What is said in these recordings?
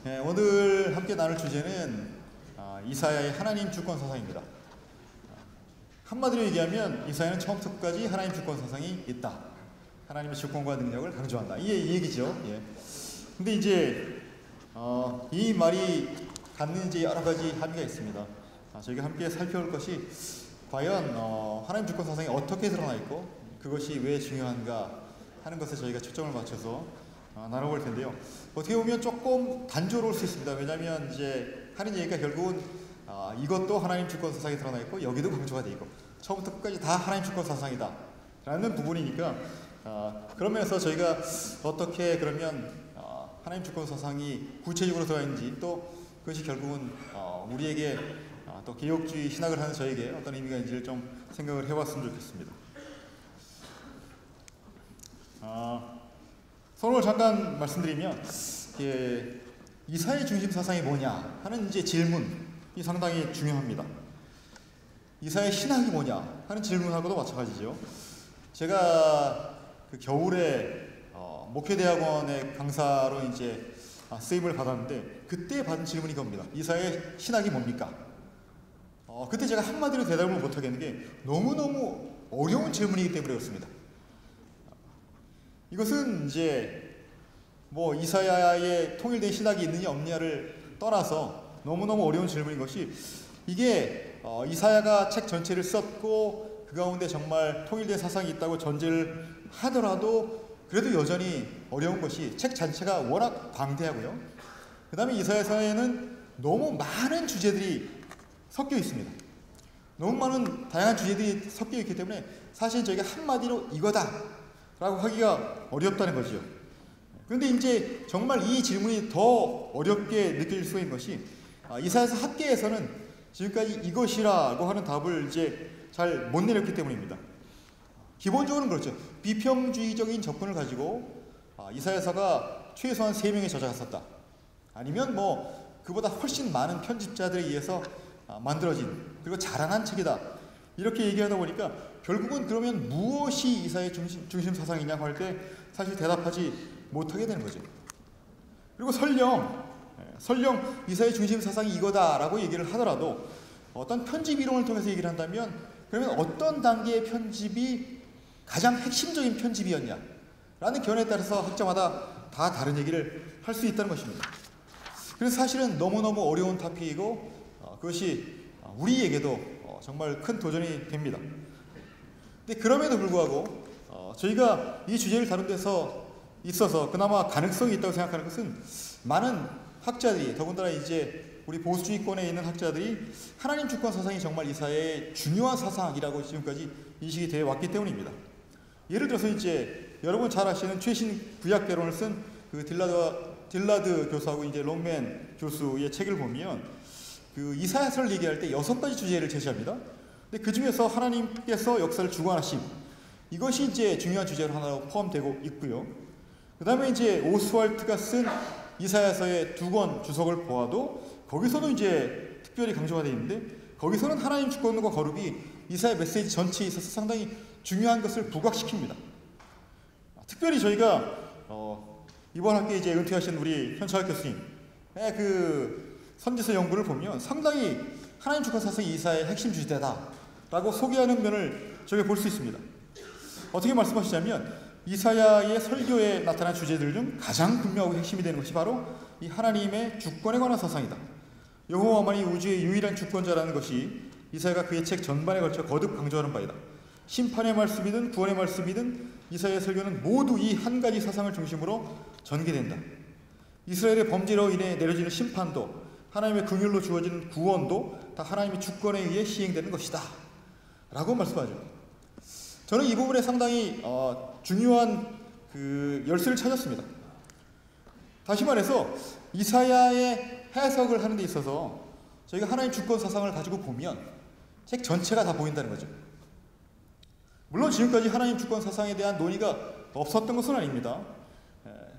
네, 오늘 함께 나눌 주제는 이사야의 하나님 주권 사상입니다. 한마디로 얘기하면 이사야는 처음부터 끝까지 하나님 주권 사상이 있다. 하나님의 주권과 능력을 강조한다. 이 얘기죠. 예. 근데 이제 이 말이 갖는 이제 여러 가지 함의가 있습니다. 저희가 함께 살펴볼 것이 과연 하나님 주권 사상이 어떻게 드러나 있고 그것이 왜 중요한가 하는 것에 저희가 초점을 맞춰서 나눠볼 텐데요. 어떻게 보면 조금 단조로울 수 있습니다. 왜냐하면 이제 하는 얘기가 결국은 이것도 하나님 주권 사상이 드러나 있고 여기도 강조가 되어 있고 처음부터 끝까지 다 하나님 주권 사상이다 라는 부분이니까 그런 면에서 저희가 어떻게 그러면 하나님 주권 사상이 구체적으로 들어가 있는지 또 그것이 결국은 우리에게 또 개혁주의 신학을 하는 저에게 어떤 의미가 있는지를 좀 생각을 해봤으면 좋겠습니다. 서론을 잠깐 말씀드리면 이사야의 중심 사상이 뭐냐 하는 이제 질문이 상당히 중요합니다. 이사야의 신학이 뭐냐 하는 질문하고도 마찬가지죠. 제가 그 겨울에 목회대학원의 강사로 이제 쓰임을 받았는데 그때 받은 질문이 이겁니다. 이사야의 신학이 뭡니까? 그때 제가 한마디로 대답을 못하겠는 게 너무너무 어려운 질문이기 때문에 그렇습니다. 이것은 이제 뭐 이사야의 통일된 신학이 있느냐 없느냐를 떠나서 너무너무 어려운 질문인 것이 이게 이사야가 책 전체를 썼고 그 가운데 정말 통일된 사상이 있다고 전제를 하더라도 그래도 여전히 어려운 것이 책 자체가 워낙 방대하고요. 그 다음에 이사야서에는 너무 많은 주제들이 섞여 있습니다. 너무 많은 다양한 주제들이 섞여 있기 때문에 사실 저희가 한마디로 이거다 라고 하기가 어렵다는 거죠. 그런데 이제 정말 이 질문이 더 어렵게 느껴질 수 있는 것이 이사야서 학계에서는 지금까지 이것이라고 하는 답을 이제 잘 못 내렸기 때문입니다. 기본적으로는 그렇죠. 비평주의적인 접근을 가지고 이사야서가 최소한 3명의 저자가 썼다. 아니면 뭐 그보다 훨씬 많은 편집자들에 의해서 만들어진 그리고 자라난 책이다. 이렇게 얘기하다 보니까 결국은 그러면 무엇이 이사야의 중심 사상이냐 할 때 사실 대답하지 못하게 되는 거죠. 그리고 설령 이사야의 중심 사상이 이거다라고 얘기를 하더라도 어떤 편집 이론을 통해서 얘기를 한다면 그러면 어떤 단계의 편집이 가장 핵심적인 편집이었냐 라는 견해에 따라서 학자마다 다 다른 얘기를 할 수 있다는 것입니다. 그래서 사실은 너무너무 어려운 토픽이고 그것이 우리에게도 정말 큰 도전이 됩니다. 근데 그럼에도 불구하고 저희가 이 주제를 다룬 데서 있어서 그나마 가능성이 있다고 생각하는 것은 많은 학자들이 더군다나 이제 우리 보수주의권에 있는 학자들이 하나님 주권 사상이 정말 이사야의 중요한 사상이라고 지금까지 인식이 되어 왔기 때문입니다. 예를 들어서 이제 여러분 잘 아시는 최신 구약개론을 쓴 그 딜라드 교수하고 이제 롱맨 교수의 책을 보면 그 이사야서를 얘기할 때 6가지 주제를 제시합니다. 근데 그 중에서 하나님께서 역사를 주관하심 이것이 이제 중요한 주제로 하나로 포함되고 있고요. 그 다음에 이제 오스왈트가 쓴 이사야서의 2권 주석을 보아도 거기서도 이제 특별히 강조가 되어 있는데 거기서는 하나님 주권과 거룩이 이사야 메시지 전체에 있어서 상당히 중요한 것을 부각시킵니다. 특별히 저희가 이번 학기에 이제 은퇴하신 우리 현철 교수님의 그 선지서 연구를 보면 상당히 하나님 주권 사상이 이사야의 핵심 주제다라고 소개하는 면을 저희가 볼 수 있습니다. 어떻게 말씀하시자면 이사야의 설교에 나타난 주제들 중 가장 분명하고 핵심이 되는 것이 바로 이 하나님의 주권에 관한 사상이다. 여호와만이 우주의 유일한 주권자라는 것이 이사야가 그의 책 전반에 걸쳐 거듭 강조하는 바이다. 심판의 말씀이든 구원의 말씀이든 이사야의 설교는 모두 이 한 가지 사상을 중심으로 전개된다. 이스라엘의 범죄로 인해 내려지는 심판도 하나님의 긍휼로 주어지는 구원도 다 하나님의 주권에 의해 시행되는 것이다 라고 말씀하죠. 저는 이 부분에 상당히 중요한 그 열쇠를 찾았습니다. 다시 말해서 이사야의 해석을 하는 데 있어서 저희가 하나님 주권 사상을 가지고 보면 책 전체가 다 보인다는 거죠. 물론 지금까지 하나님 주권 사상에 대한 논의가 없었던 것은 아닙니다.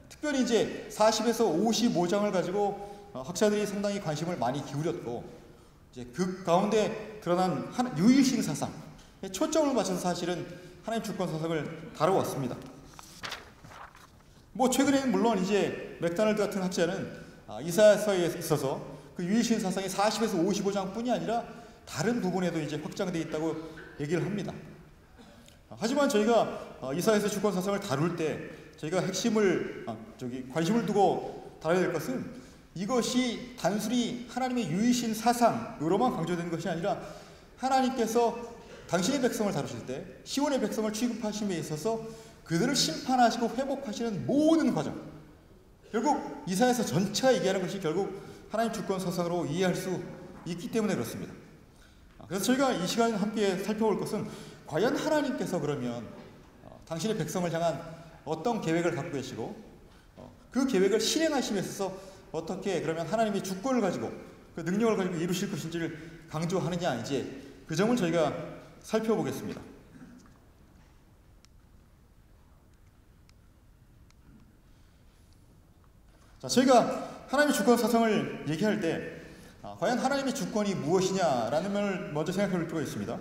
특별히 이제 40에서 55장을 가지고 학자들이 상당히 관심을 많이 기울였고 이제 그 가운데 드러난 유일신 사상 초점을 맞춰서 사실은 하나님 주권 사상을 다뤄왔습니다. 뭐 최근에는 물론 이제 맥도날드 같은 학자는 이사야서에 있어서 그 유일신 사상이 40에서 55장뿐이 아니라 다른 부분에도 이제 확장되어 있다고 얘기를 합니다. 하지만 저희가 이사야서 주권 사상을 다룰 때 저희가 핵심을 관심을 두고 다뤄야 될 것은 이것이 단순히 하나님의 유일신 사상으로만 강조되는 것이 아니라 하나님께서 당신의 백성을 다루실 때 시온의 백성을 취급하심에 있어서 그들을 심판하시고 회복하시는 모든 과정, 결국 이사야서 전체가 얘기하는 것이 결국 하나님 주권 사상으로 이해할 수 있기 때문에 그렇습니다. 그래서 저희가 이 시간 함께 살펴볼 것은 과연 하나님께서 그러면 당신의 백성을 향한 어떤 계획을 갖고 계시고 그 계획을 실행하심에 있어서 어떻게 그러면 하나님의 주권을 가지고 그 능력을 가지고 이루실 것인지를 강조하느냐, 이제 그 점을 저희가 살펴보겠습니다. 자, 저희가 하나님의 주권 사상을 얘기할 때 과연 하나님의 주권이 무엇이냐라는 면을 먼저 생각해 볼 필요가 있습니다.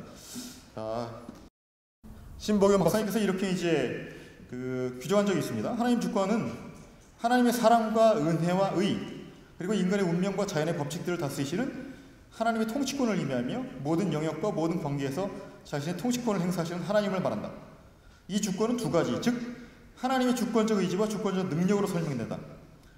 신복연 박사님께서 이렇게 이제 규정한 적이 있습니다. 하나님 주권은 하나님의 사랑과 은혜와 의, 그리고 인간의 운명과 자연의 법칙들을 다스리시는 하나님의 통치권을 의미하며 모든 영역과 모든 관계에서 자신의 통치권을 행사하시는 하나님을 말한다. 이 주권은 두 가지, 즉 하나님의 주권적 의지와 주권적 능력으로 설명된다.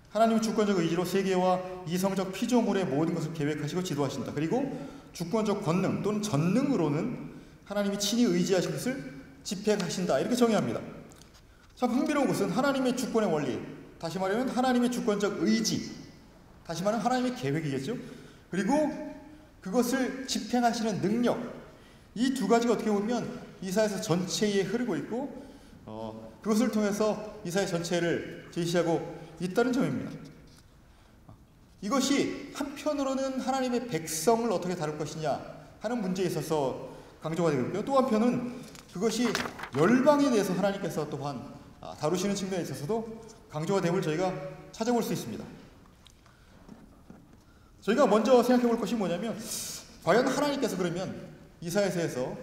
하나님의 주권적 의지로 세계와 이성적 피조물의 모든 것을 계획하시고 지도하신다. 그리고 주권적 권능 또는 전능으로는 하나님이 친히 의지하신 것을 집행하신다. 이렇게 정의합니다. 참 흥미로운 것은 하나님의 주권의 원리, 다시 말하면 하나님의 주권적 의지, 다시 말하면 하나님의 계획이겠죠. 그리고 그것을 집행하시는 능력, 이 두 가지가 어떻게 보면 이사야서 전체에 흐르고 있고 그것을 통해서 이사야 전체를 제시하고 있다는 점입니다. 이것이 한편으로는 하나님의 백성을 어떻게 다룰 것이냐 하는 문제에 있어서 강조가 되고 있고요. 또 한편은 그것이 열방에 대해서 하나님께서 또한 다루시는 측면에 있어서도 강조가 됨을 저희가 찾아볼 수 있습니다. 저희가 먼저 생각해 볼 것이 뭐냐면 과연 하나님께서 그러면 이사야서에서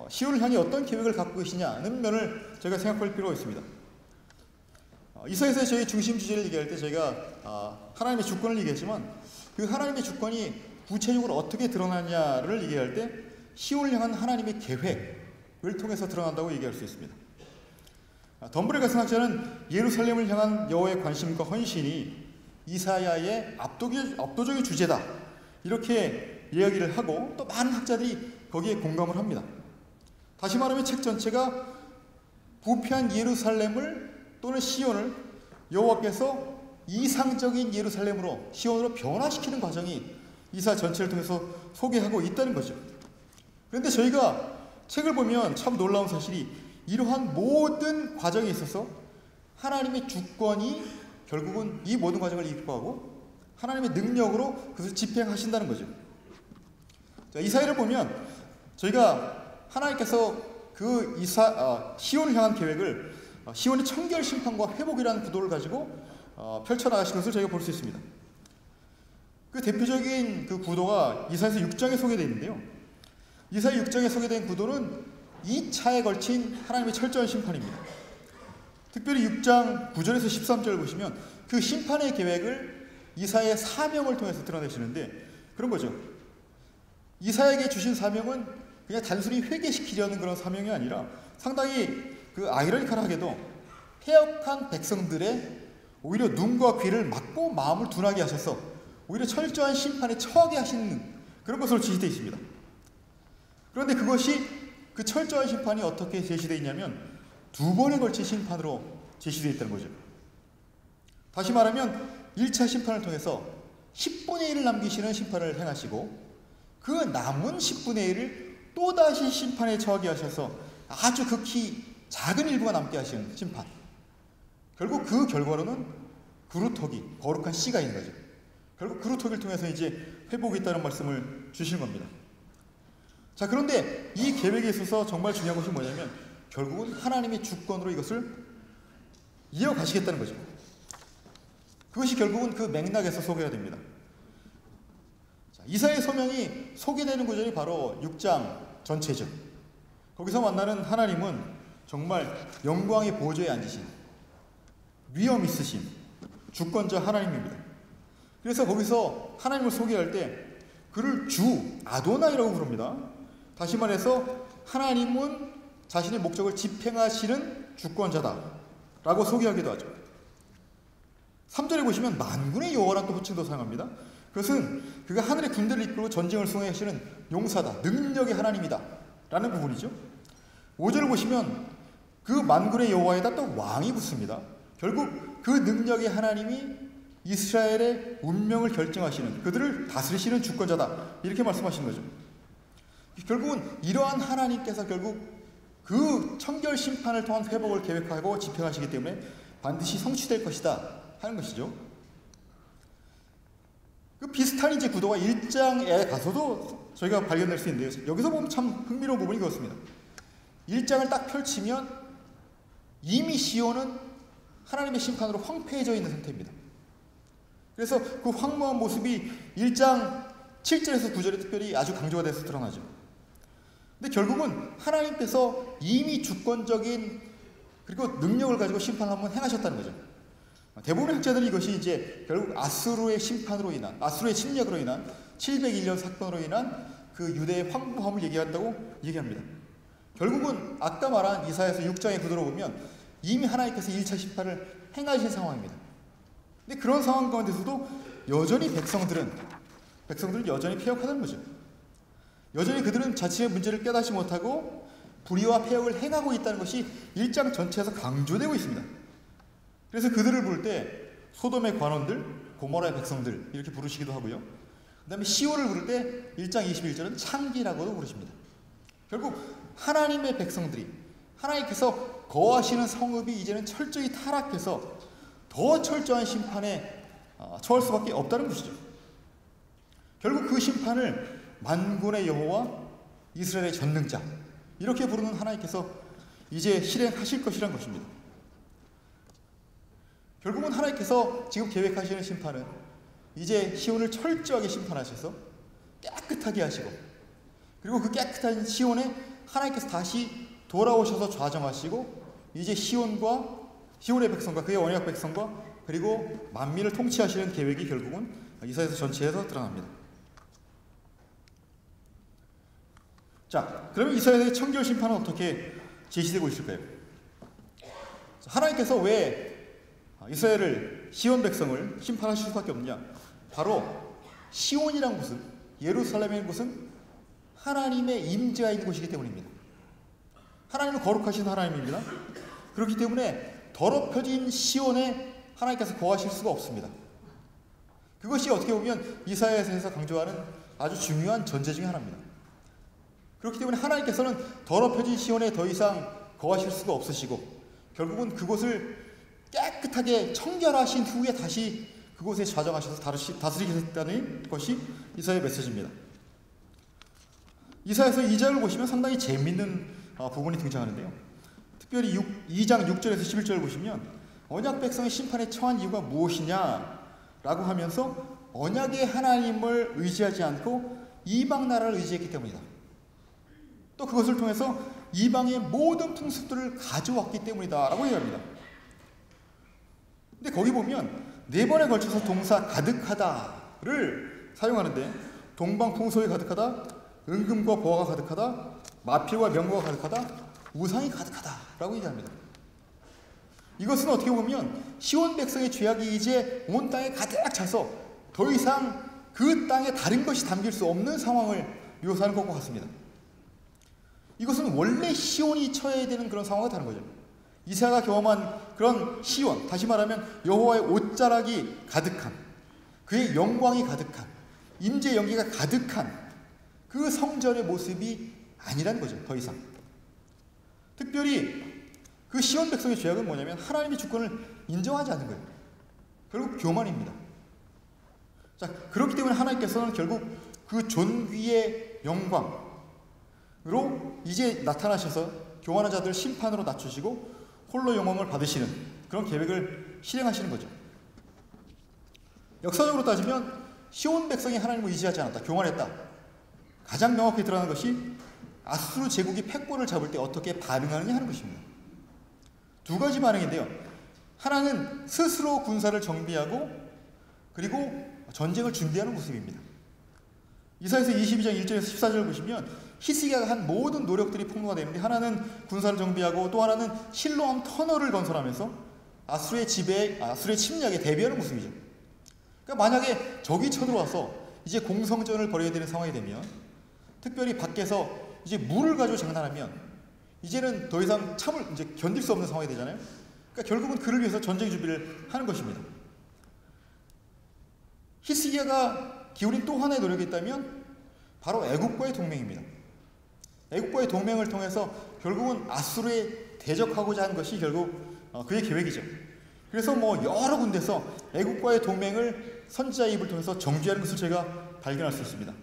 시온을 향해 어떤 계획을 갖고 계시냐는 면을 저희가 생각할 필요가 있습니다. 이사야서의 저희 중심 주제를 얘기할 때 저희가 하나님의 주권을 얘기했지만 그 하나님의 주권이 구체적으로 어떻게 드러나냐를 얘기할 때 시온을 향한 하나님의 계획을 통해서 드러난다고 얘기할 수 있습니다. 덤브레 가스학자는 예루살렘을 향한 여호와의 관심과 헌신이 이사야의 압도적인 주제다, 이렇게 이야기를 하고 또 많은 학자들이 거기에 공감을 합니다. 다시 말하면 책 전체가 부패한 예루살렘을 또는 시온을 여호와께서 이상적인 예루살렘으로, 시온으로 변화시키는 과정이 이사야 전체를 통해서 소개하고 있다는 거죠. 그런데 저희가 책을 보면 참 놀라운 사실이 이러한 모든 과정에 있어서 하나님의 주권이 결국은 이 모든 과정을 이끌어가고 하나님의 능력으로 그것을 집행하신다는 거죠. 자, 이사야를 보면 저희가 하나님께서 그 시온을 향한 계획을 시온의 청결 심판과 회복이라는 구도를 가지고 펼쳐나가신 것을 저희가 볼 수 있습니다. 그 대표적인 그 구도가 이사야서 6장에 소개되어 있는데요. 이사야 6장에 소개된 구도는 2차에 걸친 하나님의 철저한 심판입니다. 특별히 6장 9절에서 13절을 보시면 그 심판의 계획을 이사야의 사명을 통해서 드러내시는데 그런 거죠. 이사야에게 주신 사명은 그냥 단순히 회개시키려는 그런 사명이 아니라 상당히 그 아이러니컬하게도 패역한 백성들의 오히려 눈과 귀를 막고 마음을 둔하게 하셔서 오히려 철저한 심판에 처하게 하시는 그런 것으로 지시되어 있습니다. 그런데 그것이 그 철저한 심판이 어떻게 제시되어 있냐면 두 번에 걸친 심판으로 제시되어 있다는 거죠. 다시 말하면 1차 심판을 통해서 10분의 1을 남기시는 심판을 행하시고 그 남은 10분의 1을 또다시 심판에 처하게 하셔서 아주 극히 작은 일부가 남게 하시는 심판. 결국 그 결과로는 그루터기, 거룩한 씨가 있는 거죠. 결국 그루터기를 통해서 이제 회복이 있다는 말씀을 주시는 겁니다. 자, 그런데 이 계획에 있어서 정말 중요한 것이 뭐냐면 결국은 하나님의 주권으로 이것을 이어가시겠다는 거죠. 그것이 결국은 그 맥락에서 소개가 됩니다. 자, 이사야의 소명이 소개되는 구절이 바로 6장 전체죠. 거기서 만나는 하나님은 정말 영광의 보좌에 앉으신 위엄 있으신 주권자 하나님입니다. 그래서 거기서 하나님을 소개할 때 그를 주 아도나이라고 부릅니다. 다시 말해서 하나님은 자신의 목적을 집행하시는 주권자다라고 소개하기도 하죠. 3절에 보시면 만군의 여호와라는 또 호칭도 사용합니다. 그것은 그가 하늘의 군대를 이끌고 전쟁을 수행하시는 용사다, 능력의 하나님이다 라는 부분이죠. 5절을 보시면 그 만군의 여호와에다 또 왕이 붙습니다. 결국 그 능력의 하나님이 이스라엘의 운명을 결정하시는, 그들을 다스리시는 주권자다 이렇게 말씀하시는 거죠. 결국은 이러한 하나님께서 결국 그 청결 심판을 통한 회복을 계획하고 집행하시기 때문에 반드시 성취될 것이다 하는 것이죠. 그 비슷한 이제 구도가 1장에 가서도 저희가 발견될 수 있는데요. 여기서 보면 참 흥미로운 부분이 그렇습니다. 1장을 딱 펼치면 이미 시온은 하나님의 심판으로 황폐해져 있는 상태입니다. 그래서 그 황무한 모습이 1장 7절에서 9절에 특별히 아주 강조가 돼서 드러나죠. 근데 결국은 하나님께서 이미 주권적인 그리고 능력을 가지고 심판을 한번 행하셨다는 거죠. 대부분의 학자들이 이것이 이제 결국 아수르의 심판으로 인한, 아수르의 침략으로 인한 701년 사건으로 인한 그 유대의 황무함을 얘기한다고 얘기합니다. 결국은 아까 말한 이사야서 6장의 구도로 보면 이미 하나님께서 1차 심판을 행하신 상황입니다. 근데 그런 상황 가운데서도 여전히 백성들은 여전히 폐역하다는 거죠. 여전히 그들은 자신의 문제를 깨닫지 못하고 불의와 폐역을 행하고 있다는 것이 1장 전체에서 강조되고 있습니다. 그래서 그들을 부를 때 소돔의 관원들, 고모라의 백성들 이렇게 부르시기도 하고요. 그 다음에 시온을 부를 때 1장 21절은 창기라고도 부르십니다. 결국 하나님의 백성들이, 하나님께서 거하시는 성읍이 이제는 철저히 타락해서 더 철저한 심판에 처할 수밖에 없다는 것이죠. 결국 그 심판을 만군의 여호와, 이스라엘의 전능자 이렇게 부르는 하나님께서 이제 실행하실 것이란 것입니다. 결국은 하나님께서 지금 계획하시는 심판은 이제 시온을 철저하게 심판하셔서 깨끗하게 하시고, 그리고 그 깨끗한 시온에 하나님께서 다시 돌아오셔서 좌정하시고 이제 시온의 백성과 그의 언약 백성과 그리고 만민을 통치하시는 계획이 결국은 이사야서 전체에서 드러납니다. 자, 그러면 이스라엘의 청결 심판은 어떻게 제시되고 있을까요? 하나님께서 왜 이스라엘을, 시온 백성을 심판하실 수밖에 없느냐? 바로 시온이란 곳은, 예루살렘이라는 곳은 하나님의 임재가 있는 곳이기 때문입니다. 하나님은 거룩하신 하나님입니다. 그렇기 때문에 더럽혀진 시온에 하나님께서 거하실 수가 없습니다. 그것이 어떻게 보면 이사야서에서 강조하는 아주 중요한 전제 중에 하나입니다. 그렇기 때문에 하나님께서는 더럽혀진 시온에 더 이상 거하실 수가 없으시고 결국은 그곳을 깨끗하게 청결하신 후에 다시 그곳에 좌정하셔서 다스리겠다는 것이 이사야의 메시지입니다. 이사야서 2장을 보시면 상당히 재미있는 부분이 등장하는데요. 특별히 2장 6절에서 11절을 보시면 언약 백성의 심판에 처한 이유가 무엇이냐라고 하면서 언약의 하나님을 의지하지 않고 이방 나라를 의지했기 때문이다. 또 그것을 통해서 이방의 모든 풍습들을 가져왔기 때문이다 라고 얘기합니다. 근데 거기 보면 4번에 걸쳐서 동사 가득하다를 사용하는데 동방풍소에 가득하다, 은금과 보화가 가득하다, 마필과 명거가 가득하다, 우상이 가득하다라고 얘기합니다. 이것은 어떻게 보면 시온 백성의 죄악이 이제 온 땅에 가득 차서 더 이상 그 땅에 다른 것이 담길 수 없는 상황을 묘사하는 것과 같습니다. 이것은 원래 시온이 처해야 되는 그런 상황과 다른 거죠. 이사야가 경험한 그런 시온, 다시 말하면 여호와의 옷자락이 가득한, 그의 영광이 가득한, 임재 연기가 가득한 그 성전의 모습이 아니라는 거죠. 더 이상. 특별히 그 시온 백성의 죄악은 뭐냐면 하나님의 주권을 인정하지 않는 거예요. 결국 교만입니다. 자, 그렇기 때문에 하나님께서는 결국 그 존귀의 영광으로 이제 나타나셔서 교만한 자들 심판으로 낮추시고 홀로 영광을 받으시는 그런 계획을 실행하시는 거죠. 역사적으로 따지면 시온 백성이 하나님을 의지하지 않았다, 교만했다. 가장 명확히 드러나는 것이 아수르 제국이 패권을 잡을 때 어떻게 반응하느냐 하는 것입니다. 2가지 반응인데요. 하나는 스스로 군사를 정비하고 그리고 전쟁을 준비하는 모습입니다. 이사야서 22장 1절에서 14절을 보시면 히스기야가 한 모든 노력들이 폭로가 되는데, 하나는 군사를 정비하고 또 하나는 실로암 터널을 건설하면서 아수르의 지배, 아수르의 침략에 대비하는 모습이죠. 그러니까 만약에 적이 쳐들어와서 이제 공성전을 벌여야 되는 상황이 되면, 특별히 밖에서 이제 물을 가지고 장난하면 이제는 더 이상 참을 이제 견딜 수 없는 상황이 되잖아요. 그러니까 결국은 그를 위해서 전쟁 준비를 하는 것입니다. 히스기야가 기울인 또 하나의 노력이 있다면 바로 애국과의 동맹입니다. 애국과의 동맹을 통해서 결국은 아수르에 대적하고자 하는 것이 결국 그의 계획이죠. 그래서 여러 군데서 애국과의 동맹을 선지자의 입을 통해서 정죄하는 것을 제가 발견할 수 있습니다.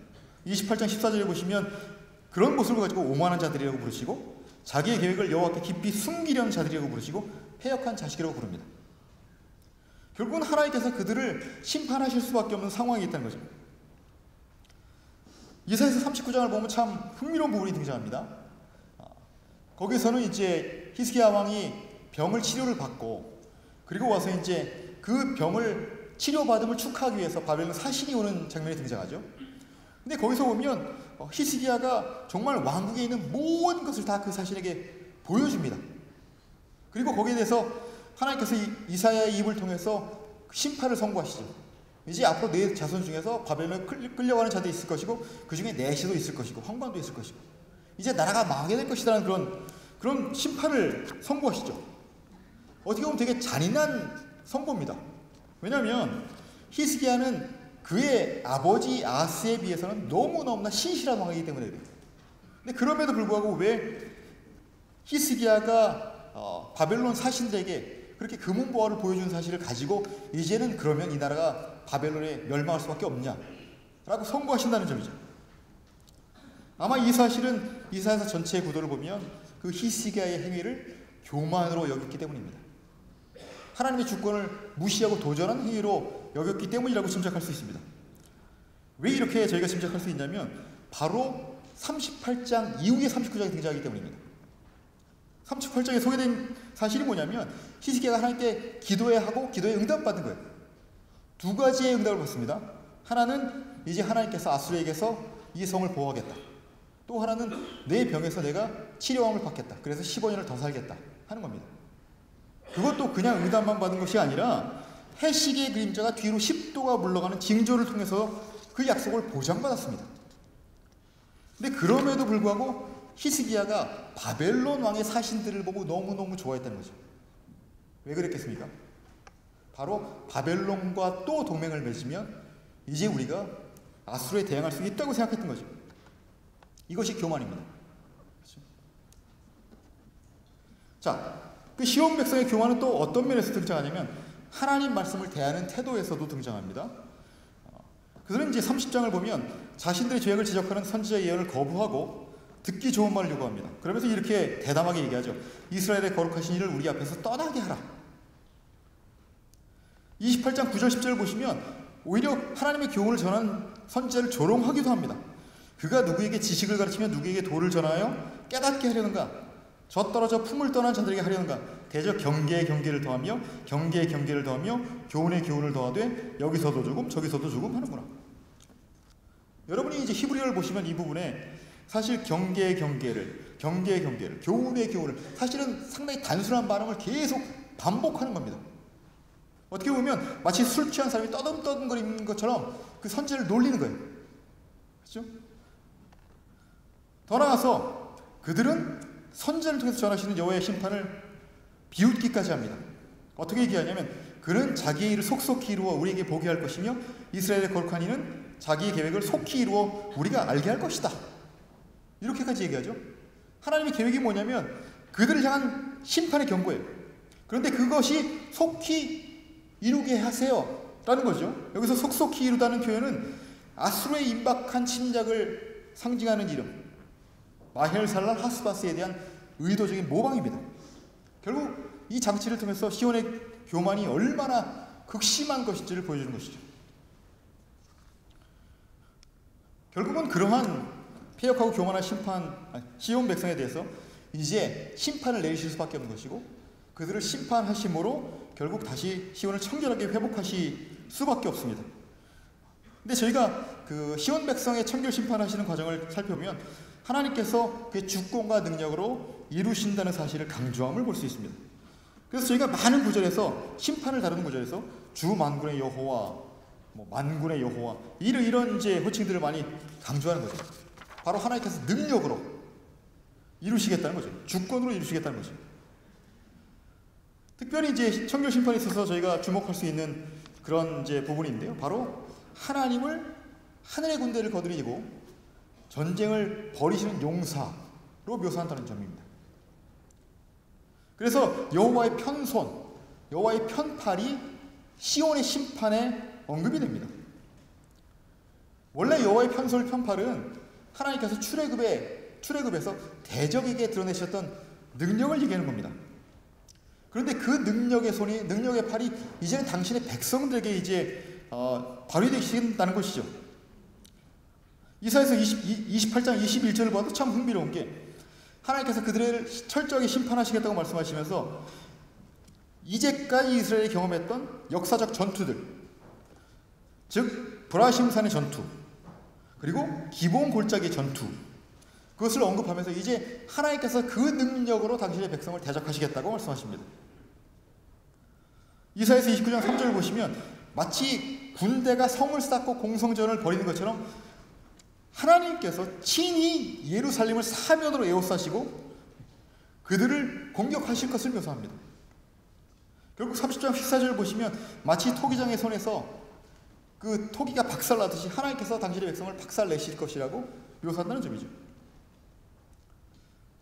28장 14절에 보시면 그런 모습을 가지고 오만한 자들이라고 부르시고, 자기의 계획을 여호와께 깊이 숨기려는 자들이라고 부르시고, 패역한 자식이라고 부릅니다. 결국은 하나님께서 그들을 심판하실 수밖에 없는 상황이 있다는 거죠. 이사야서 39장을 보면 참 흥미로운 부분이 등장합니다. 거기서는 이제 히스기야 왕이 병을 치료를 받고, 그리고 와서 이제 그 병을 치료받음을 축하하기 위해서 바벨론 사신이 오는 장면이 등장하죠. 근데 거기서 보면 히스기야가 정말 왕국에 있는 모든 것을 다 그 사신에게 보여줍니다. 그리고 거기에 대해서 하나님께서 이사야의 입을 통해서 심판을 선고하시죠. 이제 앞으로 내 자손 중에서 바벨론에 끌려가는 자도 있을 것이고, 그 중에 내시도 있을 것이고, 황관도 있을 것이고, 이제 나라가 망하게 될 것이라는 그런 심판을 선고하시죠. 어떻게 보면 되게 잔인한 선고입니다. 왜냐하면 히스기야는 그의 아버지 아스에 비해서는 너무너무나 신실한 왕이기 때문에 그래요. 근데 그럼에도 불구하고 왜 히스기야가 바벨론 사신들에게 그렇게 금은보화를 보여준 사실을 가지고 이제는 그러면 이 나라가 바벨론에 멸망할 수밖에 없냐라고 선고하신다는 점이죠. 아마 이 사실은 이사야서 전체의 구도를 보면 그 히스기야의 행위를 교만으로 여겼기 때문입니다. 하나님의 주권을 무시하고 도전한 행위로 여겼기 때문이라고 짐작할 수 있습니다. 왜 이렇게 저희가 짐작할 수 있냐면 바로 38장 이후에 39장이 등장하기 때문입니다. 38장에 소개된 사실이 뭐냐면 히스기야가 하나님께 기도해야 하고 기도에 응답받은 거예요. 두 가지의 응답을 받습니다. 하나는 이제 하나님께서 아수르에게서 이 성을 보호하겠다. 또 하나는 내 병에서 내가 치료함을 받겠다. 그래서 15년을 더 살겠다 하는 겁니다. 그것도 그냥 응답만 받은 것이 아니라 해식의 그림자가 뒤로 10도가 물러가는 징조를 통해서 그 약속을 보장받았습니다. 근데 그럼에도 불구하고 히스기야가 바벨론 왕의 사신들을 보고 너무너무 좋아했다는 거죠. 왜 그랬겠습니까? 바로 바벨론과 또 동맹을 맺으면 이제 우리가 아수르에 대항할 수 있다고 생각했던 거죠. 이것이 교만입니다. 그렇죠? 자, 그 시온 백성의 교만은 또 어떤 면에서 등장하냐면 하나님 말씀을 대하는 태도에서도 등장합니다. 그들은 이제 30장을 보면 자신들의 죄악을 지적하는 선지자의 예언을 거부하고 듣기 좋은 말을 요구합니다. 그러면서 이렇게 대담하게 얘기하죠. 이스라엘의 거룩하신 이를 우리 앞에서 떠나게 하라. 28장 9절 10절을 보시면 오히려 하나님의 교훈을 전한 선지자를 조롱하기도 합니다. 그가 누구에게 지식을 가르치며 누구에게 도를 전하여 깨닫게 하려는가? 저 떨어져 품을 떠난 자들에게 하려는가? 대저 경계에 경계를 더하며 경계에 경계를 더하며 교훈에 교훈을 더하되 여기서도 조금 저기서도 조금 하는구나. 여러분이 이제 히브리어를 보시면 이 부분에 사실 경계의 경계를 교훈의 교훈을 사실은 상당히 단순한 발음을 계속 반복하는 겁니다. 어떻게 보면 마치 술 취한 사람이 떠듬떠듬거리는 것처럼 그 선지자를 놀리는 거예요. 그렇죠? 더 나아가서 그들은 선지자를 통해서 전하시는 여호와의 심판을 비웃기까지 합니다. 어떻게 얘기하냐면 그는 자기의 일을 속속히 이루어 우리에게 보게 할 것이며 이스라엘의 거룩한 이는 자기의 계획을 속히 이루어 우리가 알게 할 것이다. 이렇게까지 얘기하죠. 하나님의 계획이 뭐냐면 그들을 향한 심판의 경고예요. 그런데 그것이 속히 이루게 하세요 라는 거죠. 여기서 속속히 이루다는 표현은 아수르의 임박한 침략을 상징하는 이름 마헬살랄 하스바스에 대한 의도적인 모방입니다. 결국 이 장치를 통해서 시온의 교만이 얼마나 극심한 것인지를 보여주는 것이죠. 결국은 그러한 폐역하고 교만한 시온 백성에 대해서 이제 심판을 내리실 수밖에 없는 것이고 그들을 심판하심으로 결국 다시 시온을 청결하게 회복하실 수밖에 없습니다. 근데 저희가 그 시온 백성의 청결 심판하시는 과정을 살펴보면 하나님께서 그 주권과 능력으로 이루신다는 사실을 강조함을 볼 수 있습니다. 그래서 저희가 많은 구절에서 심판을 다루는 구절에서 주 만군의 여호와, 뭐 만군의 여호와 이런 이제 호칭들을 많이 강조하는 거죠. 바로 하나님께서 능력으로 이루시겠다는 거죠. 주권으로 이루시겠다는 거죠. 특별히 이제 청결 심판에 있어서 저희가 주목할 수 있는 그런 이제 부분인데요. 바로 하나님을 하늘의 군대를 거느리고 전쟁을 벌이시는 용사로 묘사한다는 점입니다. 그래서 여호와의 편손, 여호와의 편팔이 시온의 심판에 언급이 됩니다. 원래 여호와의 편손, 편팔은 하나님께서 출애굽에서 대적에게 드러내셨던 능력을 얘기하는 겁니다. 그런데 그 능력의 팔이 이제는 당신의 백성들에게 이제 발휘되신다는 것이죠. 이사야서 28장 21절을 봐도 참 흥미로운 게 하나님께서 그들을 철저하게 심판하시겠다고 말씀하시면서 이제까지 이스라엘이 경험했던 역사적 전투들, 즉 브라심산의 전투, 그리고 기본 골짜기 전투, 그것을 언급하면서 이제 하나님께서 그 능력으로 당신의 백성을 대적하시겠다고 말씀하십니다. 이사야서 29장 3절을 보시면 마치 군대가 성을 쌓고 공성전을 벌이는 것처럼 하나님께서 친히 예루살렘을 사면으로 에워싸시고 그들을 공격하실 것을 묘사합니다. 결국 30장 14절을 보시면 마치 토기장의 손에서 그 토기가 박살나듯이 하나님께서 당신의 백성을 박살내실 것이라고 묘사한다는 점이죠.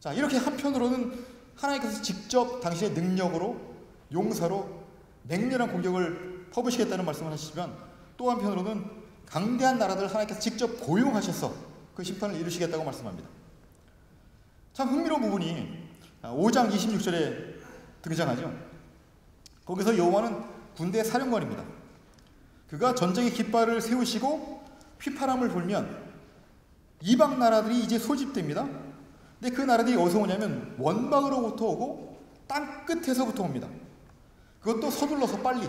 자, 이렇게 한편으로는 하나님께서 직접 당신의 능력으로 용사로 맹렬한 공격을 퍼부시겠다는 말씀을 하시지만 또 한편으로는 강대한 나라들을 하나님께서 직접 고용하셔서 그 심판을 이루시겠다고 말씀합니다. 참 흥미로운 부분이 5장 26절에 등장하죠. 거기서 여호와는 군대의 사령관입니다. 그가 전쟁의 깃발을 세우시고 휘파람을 불면 이방 나라들이 이제 소집됩니다. 근데 그 나라들이 어디서 오냐면 원방으로부터 오고 땅 끝에서부터 옵니다. 그것도 서둘러서 빨리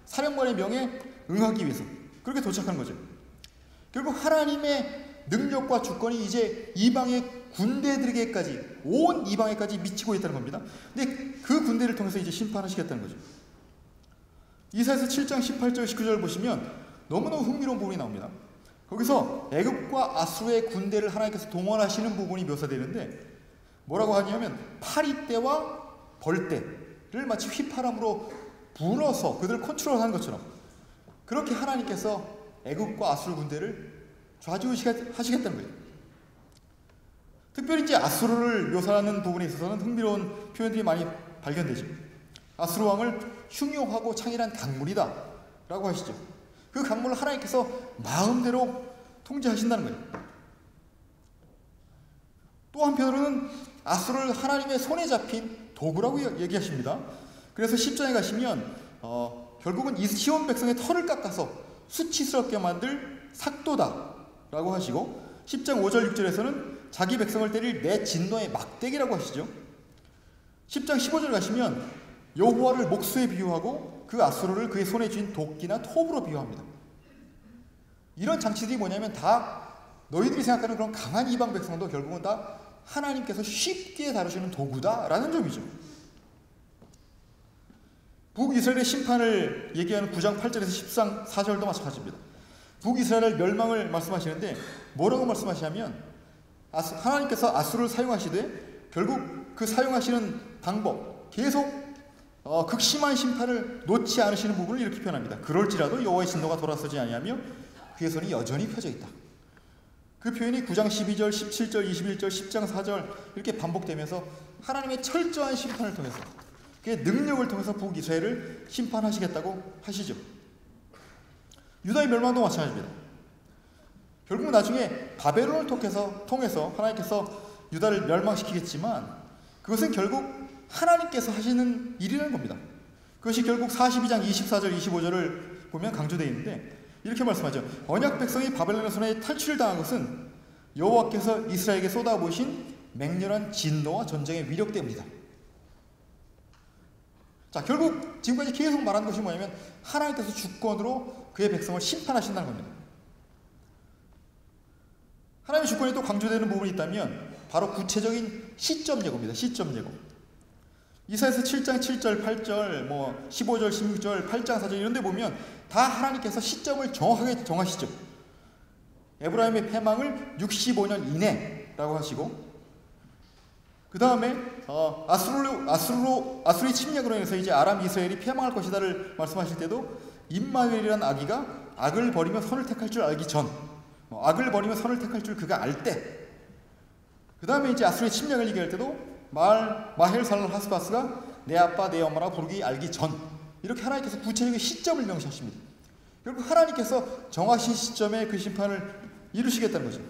사령관의 명에 응하기 위해서 그렇게 도착한 거죠. 결국 하나님의 능력과 주권이 이제 이방의 군대들에게까지, 온 이방에까지 미치고 있다는 겁니다. 근데 그 군대를 통해서 이제 심판하시겠다는 거죠. 이사야서 7장 18절 19절을 보시면 너무너무 흥미로운 부분이 나옵니다. 거기서 애굽과 아수르의 군대를 하나님께서 동원하시는 부분이 묘사되는데 뭐라고 하냐면 파리떼와 벌떼를 마치 휘파람으로 불어서 그들을 컨트롤하는 것처럼 그렇게 하나님께서 애굽과 아수르 군대를 좌지우지하시겠다는 거예요. 특별히 이제 아수르를 묘사하는 부분에 있어서는 흥미로운 표현들이 많이 발견되죠. 아수르 왕을 흉용하고 창일한 강물이다 라고 하시죠. 그 강물을 하나님께서 마음대로 통제하신다는 거예요. 또 한편으로는 아수르를 하나님의 손에 잡힌 도구라고 얘기하십니다. 그래서 10장에 가시면 결국은 이 시온 백성의 털을 깎아서 수치스럽게 만들 삭도다 라고 하시고 10장 5절 6절에서는 자기 백성을 때릴 내 진노의 막대기라고 하시죠. 10장 15절 가시면 여호와를 목수에 비유하고 그 아수르를 그의 손에 쥔 도끼나 톱으로 비유합니다. 이런 장치들이 뭐냐면 다 너희들이 생각하는 그런 강한 이방 백성도 결국은 다 하나님께서 쉽게 다루시는 도구다라는 점이죠. 북이스라엘의 심판을 얘기하는 9장 8절에서 10장 4절도 마찬가지입니다. 북이스라엘 멸망을 말씀하시는데 뭐라고 말씀하시냐면 하나님께서 아수르를 사용하시되 결국 그 사용하시는 방법 계속 극심한 심판을 놓지 않으시는 부분을 이렇게 표현합니다. 그럴지라도 여호와의 진노가 돌아서지 아니하며 그의 손이 여전히 펴져 있다. 그 표현이 9장 12절, 17절, 21절, 10장 4절 이렇게 반복되면서 하나님의 철저한 심판을 통해서 그의 능력을 통해서 북이스라엘을 심판하시겠다고 하시죠. 유다의 멸망도 마찬가지입니다. 결국 나중에 바벨론을 통해서 하나님께서 유다를 멸망시키겠지만 그것은 결국 하나님께서 하시는 일이라는 겁니다. 그것이 결국 42장 24절 25절을 보면 강조되어 있는데 이렇게 말씀하죠. 언약 백성이 바벨론의 손에 탈취를 당한 것은 여호와께서 이스라엘에게 쏟아부으신 맹렬한 진노와 전쟁의 위력 때문이다. 자, 결국 지금까지 계속 말한 것이 뭐냐면 하나님께서 주권으로 그의 백성을 심판하신다는 겁니다. 하나님의 주권이 또 강조되는 부분이 있다면 바로 구체적인 시점 예고입니다. 시점 예고. 이사야서 7장 7절, 8절, 15절, 16절, 8장 4절 이런 데 보면 다 하나님께서 시점을 정확하게 정하시죠. 에브라임의 패망을 65년 이내라고 하시고, 그 다음에 아수르의 침략으로 인해서 이제 아람 이스라엘이 패망할 것이다를 말씀하실 때도 임마누엘이라는 아기가 악을 버리며 선을 택할 줄 알기 전, 악을 버리며 선을 택할 줄 그가 알 때, 그 다음에 이제 아수르의 침략을 얘기할 때도 마헬살랄하스바스가 내 아빠 내 엄마라 부르기 알기 전, 이렇게 하나님께서 구체적인 시점을 명시하십니다. 결국 하나님께서 정하신 시점에 그 심판을 이루시겠다는 거죠.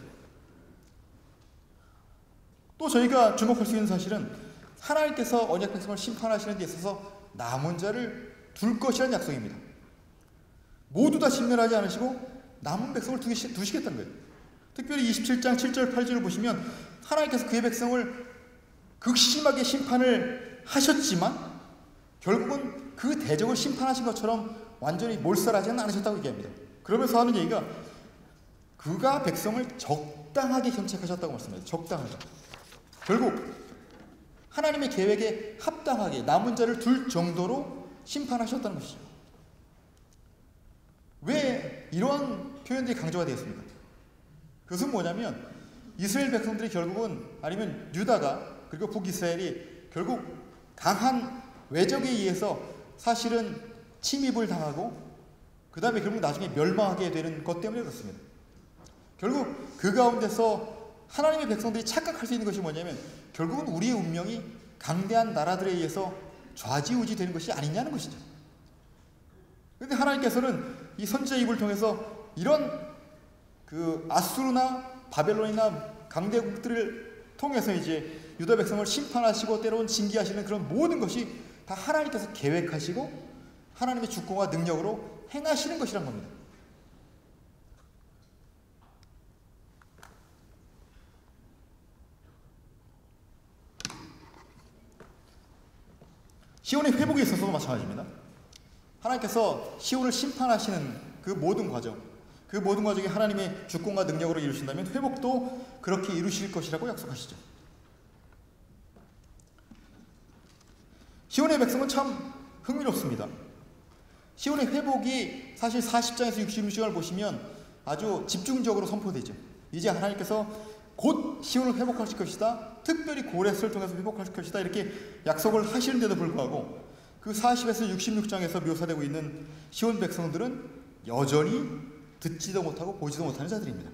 또 저희가 주목할 수 있는 사실은 하나님께서 언약 백성을 심판하시는 데 있어서 남은 자를 둘 것이라는 약속입니다. 모두 다 진멸하지 않으시고 남은 백성을 두시겠다는 거예요. 특별히 27장 7절 8절을 보시면 하나님께서 그의 백성을 극심하게 심판을 하셨지만 결국은 그 대적을 심판하신 것처럼 완전히 몰살하지는 않으셨다고 얘기합니다. 그러면서 하는 얘기가 그가 백성을 적당하게 견책하셨다고 말씀합니다. 적당하게. 결국 하나님의 계획에 합당하게 남은 자를 둘 정도로 심판하셨다는 것이죠. 왜 이러한 표현들이 강조가 되었습니까? 그것은 뭐냐면 이스라엘 백성들이 결국은, 아니면 유다가, 그리고 북이스라엘이 결국 강한 외적에 의해서 사실은 침입을 당하고 그 다음에 결국 나중에 멸망하게 되는 것 때문에 그렇습니다. 결국 그 가운데서 하나님의 백성들이 착각할 수 있는 것이 뭐냐면 결국은 우리의 운명이 강대한 나라들에 의해서 좌지우지 되는 것이 아니냐는 것이죠. 그런데 하나님께서는 이 선지자 입을 통해서 이런 그 아수르나 바벨론이나 강대국들을 통해서 이제 유다 백성을 심판하시고 때로는 징계하시는 그런 모든 것이 다 하나님께서 계획하시고 하나님의 주권과 능력으로 행하시는 것이란 겁니다. 시온의 회복에 있어서도 마찬가지입니다. 하나님께서 시온을 심판하시는 그 모든 과정, 그 모든 과정이 하나님의 주권과 능력으로 이루신다면 회복도 그렇게 이루실 것이라고 약속하시죠. 시온의 백성은 참 흥미롭습니다. 시온의 회복이 사실 40장에서 66장을 보시면 아주 집중적으로 선포되죠. 이제 하나님께서 곧 시온을 회복하실 것이다, 특별히 고레스를 통해서 회복할 것이다, 이렇게 약속을 하시는데도 불구하고 그 40에서 66장에서 묘사되고 있는 시온 백성들은 여전히 듣지도 못하고 보지도 못하는 자들입니다.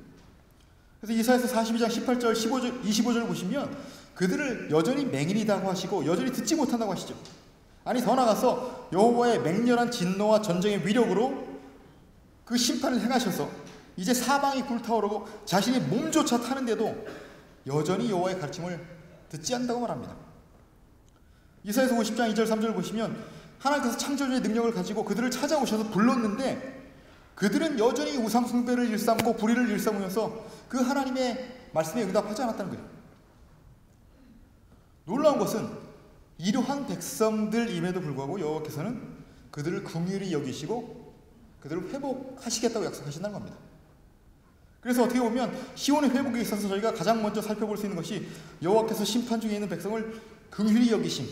그래서 이사야서 42장 18절, 15절, 25절을 보시면 그들을 여전히 맹인이라고 하시고 여전히 듣지 못한다고 하시죠. 아니 더 나아가서 여호와의 맹렬한 진노와 전쟁의 위력으로 그 심판을 행하셔서 이제 사방이 불타오르고 자신의 몸조차 타는데도 여전히 여호와의 가르침을 듣지 않는다고 말합니다. 이사야서 50장 2절 3절을 보시면 하나님께서 창조주의 능력을 가지고 그들을 찾아오셔서 불렀는데 그들은 여전히 우상 숭배를 일삼고 불의를 일삼으면서 그 하나님의 말씀에 응답하지 않았다는 거예요. 놀라운 것은 이러한 백성들임에도 불구하고 여호와께서는 그들을 긍휼히 여기시고 그들을 회복하시겠다고 약속하신다는 겁니다. 그래서 어떻게 보면 시온의 회복에 있어서 저희가 가장 먼저 살펴볼 수 있는 것이 여호와께서 심판 중에 있는 백성을 긍휼히 여기심,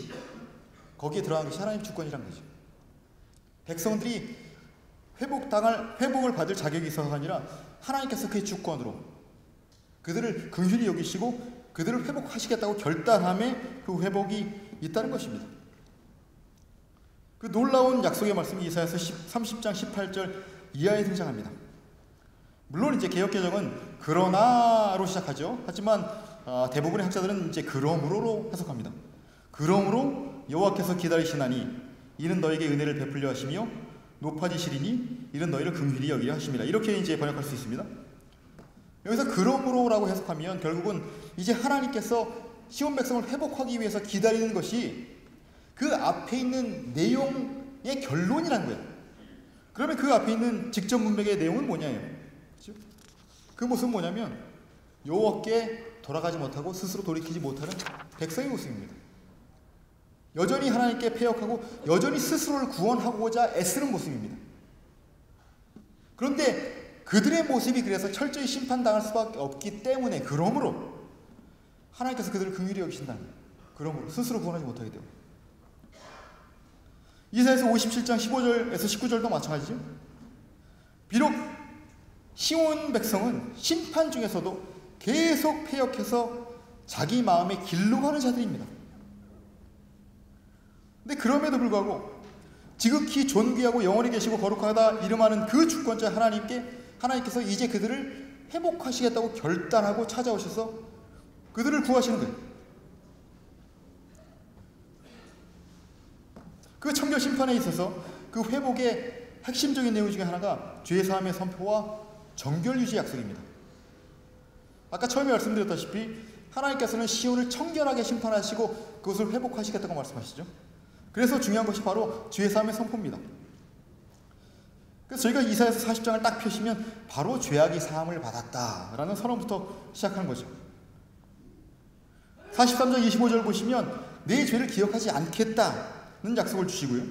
거기에 들어간 것이 하나님 주권이란 거죠. 백성들이 회복을 받을 자격이 있어서가 아니라 하나님께서 그의 주권으로 그들을 긍휼히 여기시고 그들을 회복하시겠다고 결단함에 그 회복이 있다는 것입니다. 그 놀라운 약속의 말씀이 이사야서 30장 18절 이하에 등장합니다. 물론 이제 개역개정은 그러나로 시작하죠. 하지만 대부분의 학자들은 이제 그러므로로 해석합니다. 그러므로 여호와께서 기다리시나니 이는 너에게 은혜를 베풀려 하시며 높아지시리니 이는 너희를 긍휼히 여기려 하심이라. 이렇게 이제 번역할 수 있습니다. 여기서 그러므로라고 해석하면 결국은 이제 하나님께서 시온 백성을 회복하기 위해서 기다리는 것이 그 앞에 있는 내용의 결론이라는 거예요. 그러면 그 앞에 있는 직접 문맥의 내용은 뭐냐예요. 그렇죠? 그 모습은 뭐냐면 여호와께 돌아가지 못하고 스스로 돌이키지 못하는 백성의 모습입니다. 여전히 하나님께 패역하고 여전히 스스로를 구원하고자 애쓰는 모습입니다. 그런데 그들의 모습이 그래서 철저히 심판당할 수밖에 없기 때문에, 그러므로 하나님께서 그들을 긍휼히 여기신다는, 그러므로 스스로 구원하지 못하게 되고, 이사야서 57장 15절에서 19절도 마찬가지죠. 비록 시온 백성은 심판 중에서도 계속 패역해서 자기 마음의 길로 가는 자들입니다. 근데 그럼에도 불구하고 지극히 존귀하고 영원히 계시고 거룩하다 이름하는 그 주권자 하나님께서 이제 그들을 회복하시겠다고 결단하고 찾아오셔서 그들을 구하시는 거예요. 그 청결 심판에 있어서 그 회복의 핵심적인 내용 중에 하나가 죄사함의 선포와 정결 유지 약속입니다. 아까 처음에 말씀드렸다시피 하나님께서는 시온을 청결하게 심판하시고 그것을 회복하시겠다고 말씀하시죠. 그래서 중요한 것이 바로 죄사함의 선포입니다. 그래서 저희가 이사야서 40장을 딱 펴시면 바로 죄악이 사함을 받았다라는 선언부터 시작하는 거죠. 43장 25절 보시면 내 죄를 기억하지 않겠다는 약속을 주시고요.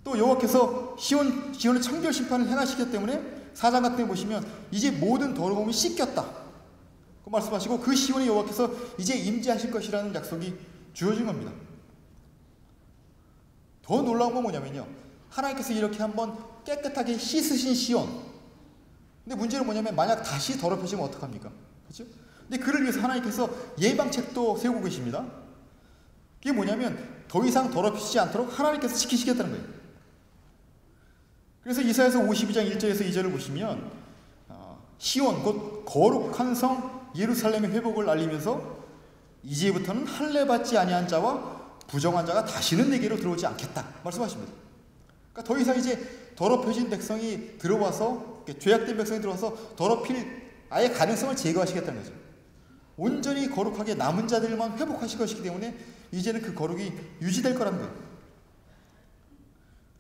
또 여호와께서 시온의 청결 심판을 행하시기 때문에 4장 같은 데 보시면 이제 모든 더러움이 씻겼다 그 말씀하시고, 그 시온의 여호와께서 이제 임재하실 것이라는 약속이 주어진 겁니다. 더 놀라운 건 뭐냐면요, 하나님께서 이렇게 한번 깨끗하게 씻으신 시온, 근데 문제는 뭐냐면 만약 다시 더럽혀지면 어떡합니까? 그렇죠? 근데 그를 위해서 하나님께서 예방책도 세우고 계십니다. 그게 뭐냐면 더 이상 더럽히지 않도록 하나님께서 지키시겠다는 거예요. 그래서 이사야서 52장 1절에서 2절을 보시면 시온 곧 거룩한 성 예루살렘의 회복을 알리면서 이제부터는 할례 받지 아니한 자와 부정한 자가 다시는 내게로 들어오지 않겠다 말씀하십니다. 그러니까 더 이상 이제 더럽혀진 백성이 들어와서, 죄악된 백성이 들어와서 더럽힐 아예 가능성을 제거하시겠다는 거죠. 온전히 거룩하게 남은 자들만 회복하실 것이기 때문에 이제는 그 거룩이 유지될 거라는 거예요.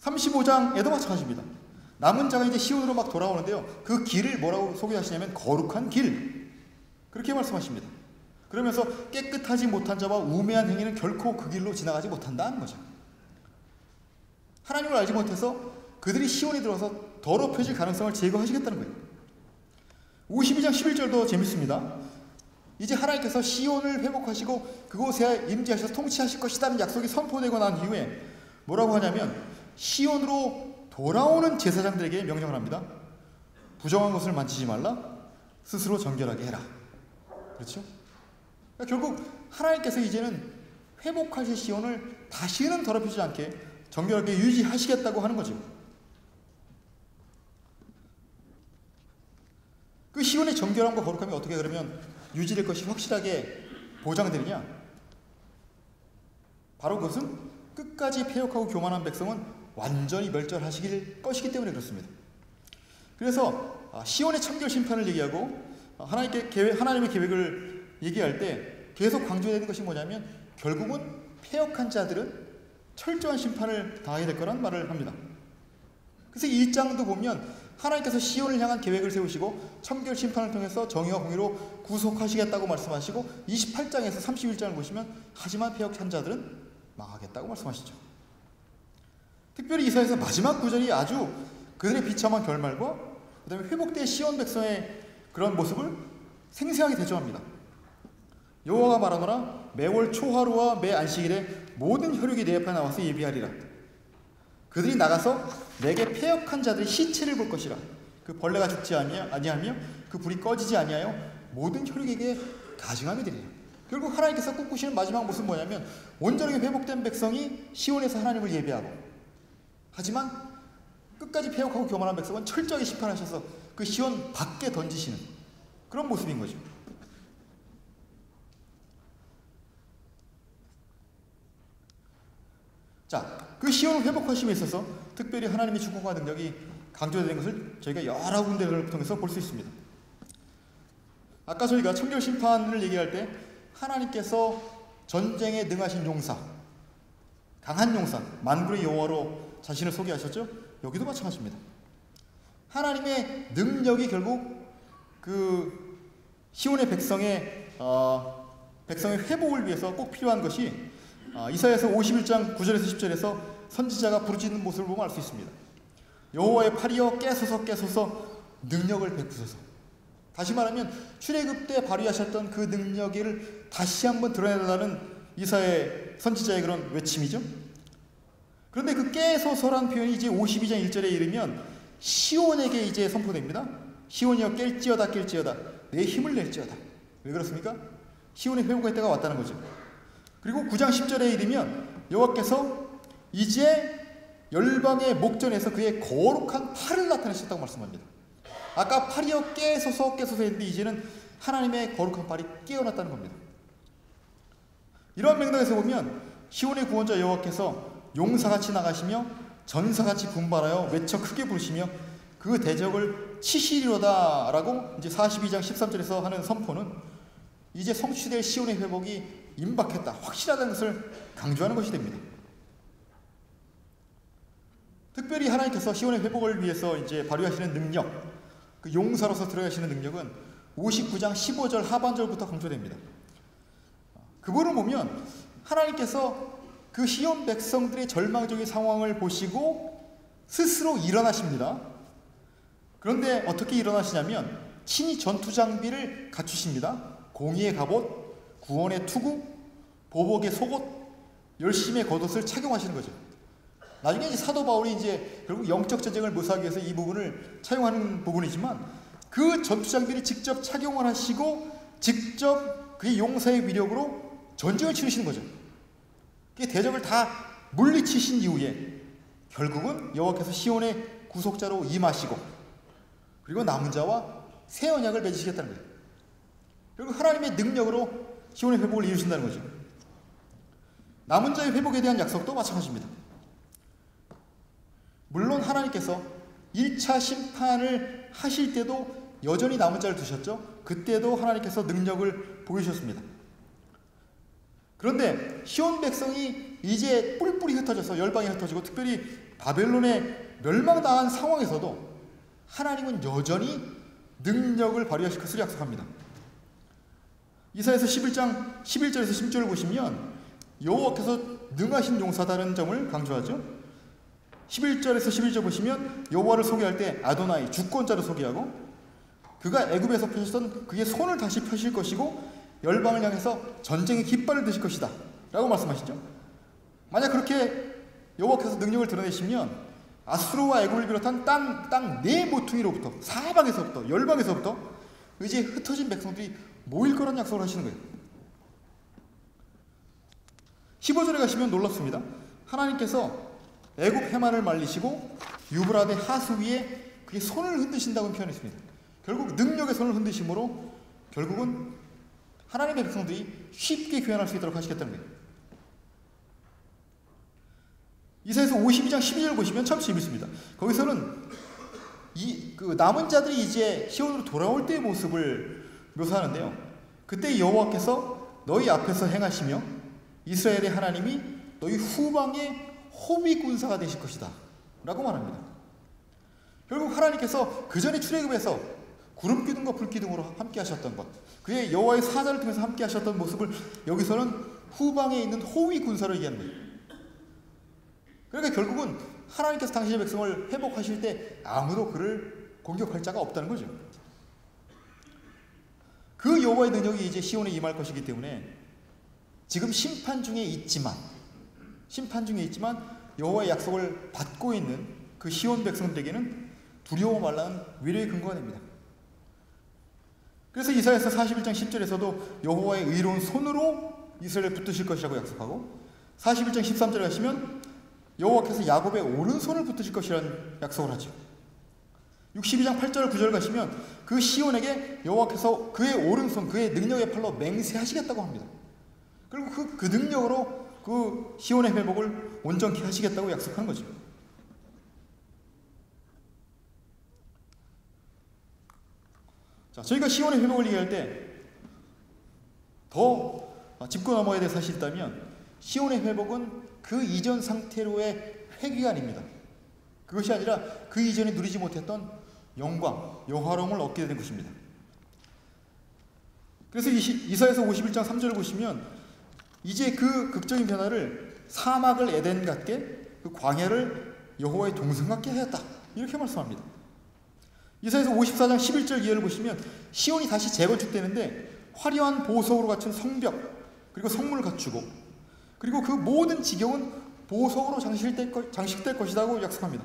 35장에도 마찬가지입니다. 남은 자가 이제 시온으로 막 돌아오는데요, 그 길을 뭐라고 소개하시냐면 거룩한 길, 그렇게 말씀하십니다. 그러면서 깨끗하지 못한 자와 우매한 행위는 결코 그 길로 지나가지 못한다는 거죠. 하나님을 알지 못해서 그들이 시온에 들어와서 더럽혀질 가능성을 제거하시겠다는 거예요. 52장 11절도 재밌습니다. 이제 하나님께서 시온을 회복하시고 그곳에 임재하셔서 통치하실 것이라는 약속이 선포되고 난 이후에 뭐라고 하냐면 시온으로 돌아오는 제사장들에게 명령을 합니다. 부정한 것을 만지지 말라, 스스로 정결하게 해라. 그렇죠? 그러니까 결국 하나님께서 이제는 회복하실 시온을 다시는 더럽히지 않게 정결하게 유지하시겠다고 하는 거죠. 그 시온의 정결함과 거룩함이 어떻게 그러면 유지될 것이 확실하게 보장되느냐? 바로 그것은 끝까지 패역하고 교만한 백성은 완전히 멸절하시길 것이기 때문에 그렇습니다. 그래서 시온의 청결 심판을 얘기하고 하나님의 계획을 얘기할 때 계속 강조해야 되는 것이 뭐냐면 결국은 패역한 자들은 철저한 심판을 당하게 될 거란 말을 합니다. 그래서 1장도 보면 하나님께서 시온을 향한 계획을 세우시고 청결 심판을 통해서 정의와 공의로 구속하시겠다고 말씀하시고, 28장에서 31장을 보시면 하지만 패역한 자들은 망하겠다고 말씀하시죠. 특별히 이사야서 마지막 구절이 아주 그들의 비참한 결말과 그 다음에 회복된 시온 백성의 그런 모습을 생생하게 대조합니다. 여호와가 말하노라, 매월 초하루와 매 안식일에 모든 혈육이 내 앞에 나와서 예비하리라. 그들이 나가서 내게 패역한 자들의 시체를 볼 것이라. 그 벌레가 죽지 아니하며 그 불이 꺼지지 아니하여 모든 혈육에게 가증함이 되리라. 결국 하나님께서 꿈꾸시는 마지막 모습은 뭐냐면 온전하게 회복된 백성이 시온에서 하나님을 예배하고, 하지만 끝까지 패역하고 교만한 백성은 철저하게 심판하셔서 그 시온 밖에 던지시는 그런 모습인 거죠. 자, 그 시온을 회복하심에 있어서 특별히 하나님의 주권과 능력이 강조되는 것을 저희가 여러 군데를 통해서 볼 수 있습니다. 아까 저희가 청결 심판을 얘기할 때 하나님께서 전쟁에 능하신 용사, 강한 용사, 만군의 여호와로 자신을 소개하셨죠? 여기도 마찬가지입니다. 하나님의 능력이 결국 그 시온의 백성의 회복을 위해서 꼭 필요한 것이 이사야서 51장 9절에서 10절에서 선지자가 부르짖는 모습을 보면 알 수 있습니다. 여호와의 팔이여 깨소서 깨소서, 능력을 베푸소서. 다시 말하면 출애굽 때 발휘하셨던 그 능력을 다시 한번 드러내달라는 이사야 선지자의 그런 외침이죠. 그런데 그 깨소서란 표현이 이제 52장 1절에 이르면 시온에게 이제 선포됩니다. 시온이여 깰지어다 깰지어다 내 힘을 낼지어다. 왜 그렇습니까? 시온의 회복의 때가 왔다는 거죠. 그리고 9장 10절에 이르면 여호와께서 이제 열방의 목전에서 그의 거룩한 팔을 나타내셨다고 말씀합니다. 아까 팔이여 깨소서 했는데 이제는 하나님의 거룩한 팔이 깨어났다는 겁니다. 이러한 맥락에서 보면 시온의 구원자 여호와께서 용사같이 나가시며 전사같이 분발하여 외쳐 크게 부르시며 그 대적을 치시리로다 라고 이제 42장 13절에서 하는 선포는 이제 성취될 시온의 회복이 임박했다, 확실하다는 것을 강조하는 것이 됩니다. 특별히 하나님께서 시온의 회복을 위해서 이제 발휘하시는 능력, 그 용사로서 들어가시는 능력은 59장 15절 하반절부터 강조됩니다. 그 부분을 보면 하나님께서 그 시온 백성들의 절망적인 상황을 보시고 스스로 일어나십니다. 그런데 어떻게 일어나시냐면 친히 전투 장비를 갖추십니다. 공의의 갑옷, 구원의 투구, 보복의 속옷, 열심의 겉옷을 착용하시는 거죠. 나중에 이제 사도 바울이 이제 결국 영적 전쟁을 묘사하기 위해서 이 부분을 차용하는 부분이지만 그 전투 장비를 직접 착용을 하시고 직접 그의 용사의 위력으로 전쟁을 치르시는 거죠. 그 대적을 다 물리치신 이후에 결국은 여호와께서 시온의 구속자로 임하시고 그리고 남은 자와 새 언약을 맺으시겠다는 거예요. 결국 하나님의 능력으로 시온의 회복을 이루신다는 거죠. 남은 자의 회복에 대한 약속도 마찬가지입니다. 물론 하나님께서 1차 심판을 하실 때도 여전히 남은 자를 두셨죠. 그때도 하나님께서 능력을 보이셨습니다. 그런데 시온 백성이 이제 뿔뿔이 흩어져서 열방이 흩어지고 특별히 바벨론에 멸망당한 상황에서도 하나님은 여전히 능력을 발휘하실 것을 약속합니다. 이사야서 11장 11절에서 10절을 보시면 여호와께서 능하신 용사다라는 점을 강조하죠. 11절에서 11절 보시면 여호와를 소개할 때 아도나이 주권자를 소개하고 그가 애굽에서 펴셨던 그의 손을 다시 펴실 것이고 열방을 향해서 전쟁의 깃발을 드실 것이다 라고 말씀하시죠. 만약 그렇게 여호와께서 능력을 드러내시면 아수르와 애굽을 비롯한 땅 네 모퉁이로부터 사방에서부터 열방에서부터 이제 흩어진 백성들이 모일 거란 약속을 하시는 거예요. 15절에 가시면 놀랍습니다. 하나님께서 애굽 해만을 말리시고 유브라데 하수 위에 그의 손을 흔드신다고 표현했습니다. 결국 능력의 손을 흔드심으로 결국은 하나님의 백성들이 쉽게 귀환할 수 있도록 하시겠다는 거예요. 이사야서 52장 12절 보시면 참 재밌습니다. 거기서는 그 남은 자들이 이제 시온으로 돌아올 때의 모습을 묘사하는데요. 그때 여호와께서 너희 앞에서 행하시며 이스라엘의 하나님이 너희 후방의 호위 군사가 되실 것이다 라고 말합니다. 결국 하나님께서 그 전에 출애굽에서 구름 기둥과 불 기둥으로 함께 하셨던 것, 그의 여호와의 사자를 통해서 함께 하셨던 모습을 여기서는 후방에 있는 호위 군사를 얘기하는 거예요. 그러니까 결국은 하나님께서 당신의 백성을 회복하실 때 아무도 그를 공격할 자가 없다는 거죠. 그 여호와의 능력이 이제 시온에 임할 것이기 때문에 지금 심판 중에 있지만 여호와의 약속을 받고 있는 그 시온 백성들에게는 두려워 말라는 위로의 근거가 됩니다. 그래서 이사야서 41장 10절에서도 여호와의 의로운 손으로 이스라엘을 붙드실 것이라고 약속하고 41장 13절에 가시면 여호와께서 야곱의 오른손을 붙드실 것이라는 약속을 하죠. 62장 8절 9절 가시면 그 시온에게 여호와께서 그의 오른손, 그의 능력의 팔로 맹세하시겠다고 합니다. 그리고 그 능력으로 그 시온의 회복을 온전케 하시겠다고 약속하는 거죠. 자, 저희가 시온의 회복을 얘기할 때 더 짚고 넘어야 될 사실이 있다면 시온의 회복은 그 이전 상태로의 회귀가 아닙니다. 그것이 아니라 그 이전에 누리지 못했던 영광, 영화로움을 얻게 된 것입니다. 그래서 이사야서 51장 3절을 보시면 이제 그 극적인 변화를 사막을 에덴 같게 그 광야를 여호와의 동산 같게 하였다 이렇게 말씀합니다. 이사야서 54장 11절 이하를 보시면 시온이 다시 재건축되는데 화려한 보석으로 갖춘 성벽 그리고 성문을 갖추고 그리고 그 모든 지경은 보석으로 장식될 것이라고 약속합니다.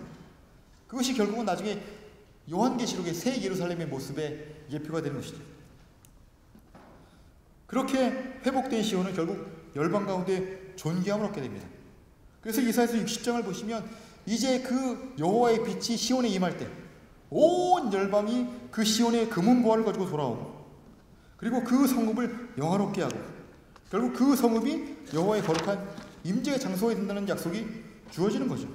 그것이 결국은 나중에 요한계시록의 새 예루살렘의 모습의 예표가 되는 것이죠. 그렇게 회복된 시온은 결국 열방 가운데 존귀함을 얻게 됩니다. 그래서 이사야서 60장을 보시면 이제 그 여호와의 빛이 시온에 임할 때 온 열방이 그 시온의 금은보화를 가지고 돌아오고 그리고 그 성읍을 영화롭게 하고 결국 그 성읍이 여호와의 거룩한 임재의 장소가 된다는 약속이 주어지는 거죠.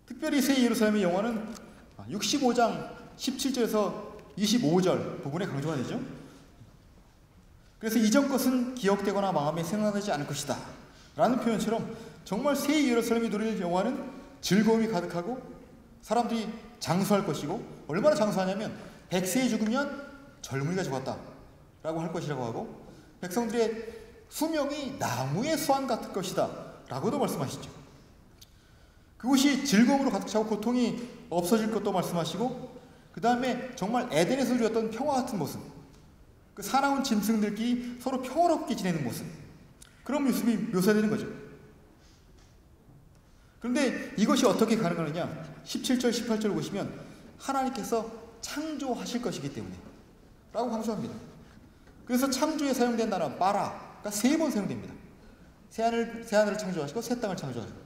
특별히 새 예루살렘의 영화는 65장 17절에서 25절 부분에 강조가 되죠. 그래서 이전 것은 기억되거나 마음에 생각나지 않을 것이다 라는 표현처럼 정말 새 예루살렘이 누릴 영화는 즐거움이 가득하고 사람들이 장수할 것이고 얼마나 장수하냐면 100세에 죽으면 젊은이가 죽었다 라고 할 것이라고 하고 백성들의 수명이 나무의 수완 같을 것이다 라고도 말씀하시죠. 그것이 즐거움으로 가득 차고 고통이 없어질 것도 말씀하시고 그 다음에 정말 에덴에서 누렸던 평화 같은 모습 그 사나운 짐승들끼리 서로 평화롭게 지내는 모습 그런 모습이 묘사되는 거죠. 그런데 이것이 어떻게 가능하느냐 17절 18절을 보시면 하나님께서 창조하실 것이기 때문에 라고 강조합니다. 그래서 창조에 사용된 단어 바라가 3번 사용됩니다. 새하늘을 창조하시고 새 땅을 창조하시고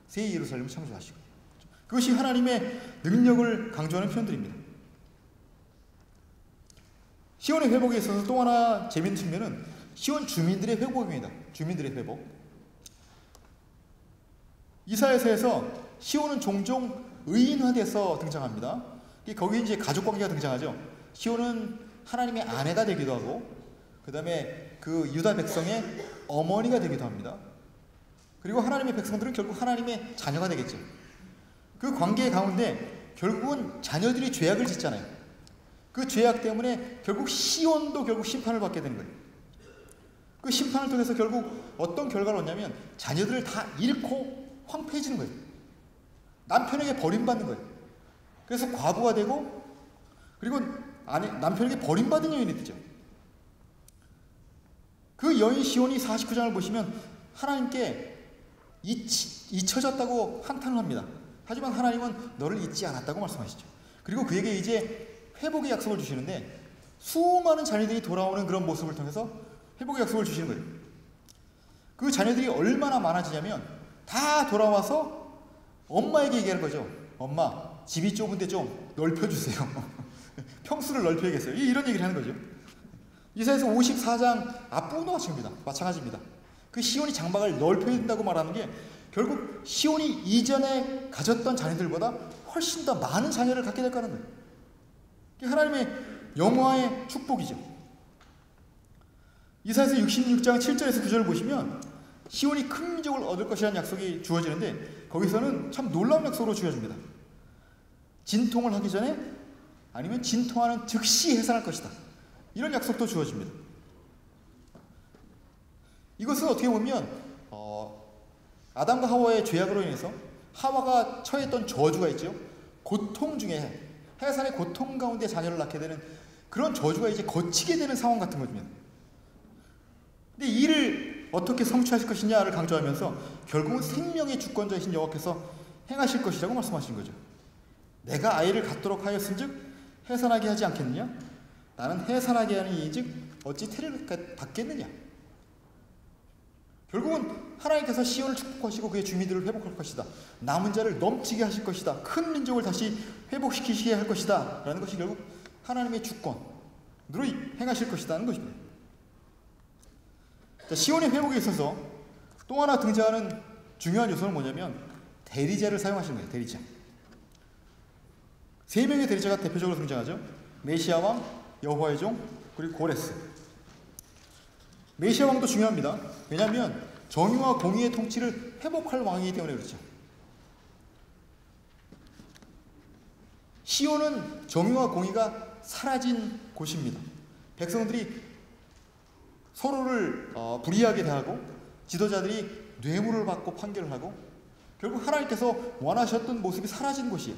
새 예루살렘을 창조하시고 그것이 하나님의 능력을 강조하는 표현들입니다. 시온의 회복에 있어서 또 하나 재미있는 측면은 시온 주민들의 회복입니다. 주민들의 회복. 이사야서에서 시온은 종종 의인화돼서 등장합니다. 거기 이제 가족관계가 등장하죠. 시온은 하나님의 아내가 되기도 하고 그 다음에 그 유다 백성의 어머니가 되기도 합니다. 그리고 하나님의 백성들은 결국 하나님의 자녀가 되겠죠. 그 관계 가운데 결국은 자녀들이 죄악을 짓잖아요. 그 죄악 때문에 결국 시온도 결국 심판을 받게 되는 거예요. 그 심판을 통해서 결국 어떤 결과를 얻냐면 자녀들을 다 잃고 황폐해지는 거예요. 남편에게 버림받는 거예요. 그래서 과부가 되고 그리고 남편에게 버림받은 여인이 되죠. 그 여인 시온이 49장을 보시면 하나님께 잊혀졌다고 한탄을 합니다. 하지만 하나님은 너를 잊지 않았다고 말씀하시죠. 그리고 그에게 이제 회복의 약속을 주시는데 수많은 자녀들이 돌아오는 그런 모습을 통해서 회복의 약속을 주시는 거예요. 그 자녀들이 얼마나 많아지냐면 다 돌아와서 엄마에게 얘기하는 거죠. 엄마, 집이 좁은데 좀 넓혀주세요. 평수를 넓혀야겠어요. 이런 얘기를 하는 거죠. 이사야서 54장 앞부분도 마찬가지입니다. 그 시온이 장막을 넓혀야 된다고 말하는 게 결국 시온이 이전에 가졌던 자녀들보다 훨씬 더 많은 자녀를 갖게 될 거라는 거예요. 이게 하나님의 영화의 축복이죠. 이사야서 66장 7절에서 9절을 보시면 시온이 큰 민족을 얻을 것이라는 약속이 주어지는데 거기서는 참 놀라운 약속으로 주어집니다. 진통을 하기 전에 아니면 진통하는 즉시 해산할 것이다. 이런 약속도 주어집니다. 이것은 어떻게 보면 아담과 하와의 죄악으로 인해서 하와가 처했던 저주가 있죠. 고통 중에 해산의 고통 가운데 자녀를 낳게 되는 그런 저주가 이제 거치게 되는 상황 같은 겁니다. 근데 이를 어떻게 성취하실 것이냐를 강조하면서 결국은 생명의 주권자이신 여호와께서 행하실 것이라고 말씀하신 거죠. 내가 아이를 갖도록 하였은즉 해산하게 하지 않겠느냐? 나는 해산하게 하는 이인즉 어찌 태를 받겠느냐? 결국은 하나님께서 시온을 축복하시고 그의 주민들을 회복할 것이다. 남은 자를 넘치게 하실 것이다. 큰 민족을 다시 회복시키시게 할 것이다. 라는 것이 결국 하나님의 주권으로 행하실 것이라는 것입니다. 자, 시온의 회복에 있어서 또 하나 등장하는 중요한 요소는 뭐냐면 대리자를 사용하시는 거예요. 대리자. 3명의 대리자가 대표적으로 등장하죠. 메시아 왕, 여호와의 종, 그리고 고레스. 메시아 왕도 중요합니다. 왜냐하면 정의와 공의의 통치를 회복할 왕이기 때문에 그렇죠. 시온은 정의와 공의가 사라진 곳입니다. 백성들이 서로를 불이하게 대하고 지도자들이 뇌물을 받고 판결을 하고 결국 하나님께서 원하셨던 모습이 사라진 곳이에요.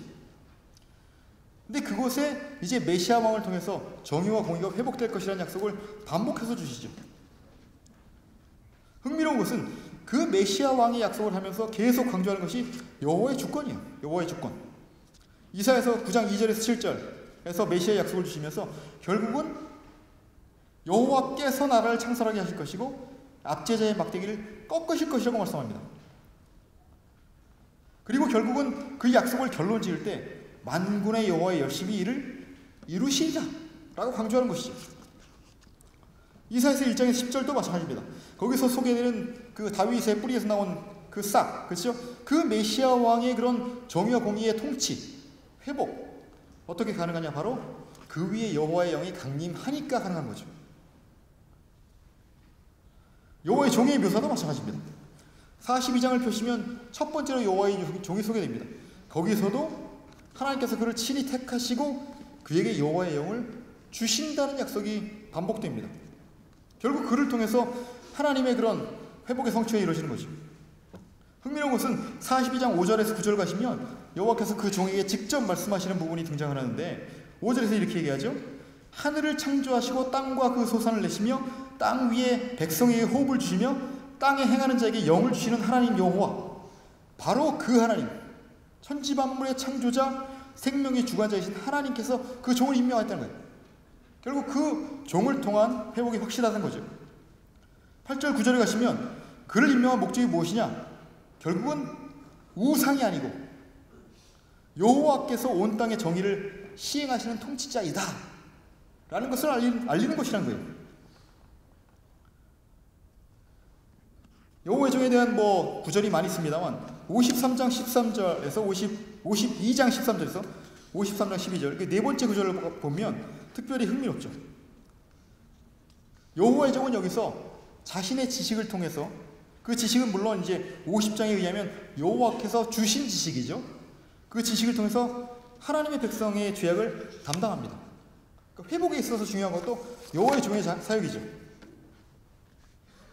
근데 그곳에 이제 메시아 왕을 통해서 정의와 공의가 회복될 것이라는 약속을 반복해서 주시죠. 흥미로운 것은 그 메시아 왕의 약속을 하면서 계속 강조하는 것이 여호와의 주권이에요. 여호와의 주권. 이사야서 9장 2절에서 7절에서 메시아의 약속을 주시면서 결국은 여호와께서 나라를 창설하게 하실 것이고 압제자의 막대기를 꺾으실 것이라고 말씀합니다. 그리고 결국은 그 약속을 결론 지을 때 만군의 여호와의 열심히 이를 이루시리라 라고 강조하는 것이죠. 이사야서 1장의 10절도 마찬가지입니다. 거기서 소개되는 그 다윗의 뿌리에서 나온 그 싹, 그렇죠? 그 메시아 왕의 그런 정의와 공의의 통치, 회복 어떻게 가능하냐? 바로 그 위에 여호와의 영이 강림하니까 가능한 거죠. 여호와의 종의 묘사도 마찬가지입니다. 42장을 펴시면 첫 번째로 여호와의 종이 소개됩니다. 거기서도 하나님께서 그를 친히 택하시고 그에게 여호와의 영을 주신다는 약속이 반복됩니다. 결국 그를 통해서 하나님의 그런 회복의 성취가 이루어지는 거죠. 흥미로운 것은 42장 5절에서 9절 가시면 여호와께서 그 종에게 직접 말씀하시는 부분이 등장을 하는데 5절에서 이렇게 얘기하죠. 하늘을 창조하시고 땅과 그 소산을 내시며 땅 위에 백성에게 호흡을 주시며 땅에 행하는 자에게 영을 주시는 하나님 여호와, 바로 그 하나님, 천지만물의 창조자, 생명의 주관자이신 하나님께서 그 종을 임명했다는 거예요. 결국 그 종을 통한 회복이 확실하다는 거죠. 8절 9절에 가시면 그를 임명한 목적이 무엇이냐? 결국은 우상이 아니고 여호와께서 온 땅의 정의를 시행하시는 통치자이다 라는 것을 알리는 것이라는 거예요. 여호와의 종에 대한 구절이 많이 있습니다만 53장 13절에서 52장 13절에서 53장 12절 그 네 번째 구절을 보면 특별히 흥미롭죠. 여호와의 종은 여기서 자신의 지식을 통해서, 그 지식은 물론 이제 50장에 의하면 여호와께서 주신 지식이죠. 그 지식을 통해서 하나님의 백성의 죄악을 담당합니다. 그러니까 회복에 있어서 중요한 것도 여호와의 종의 사역이죠.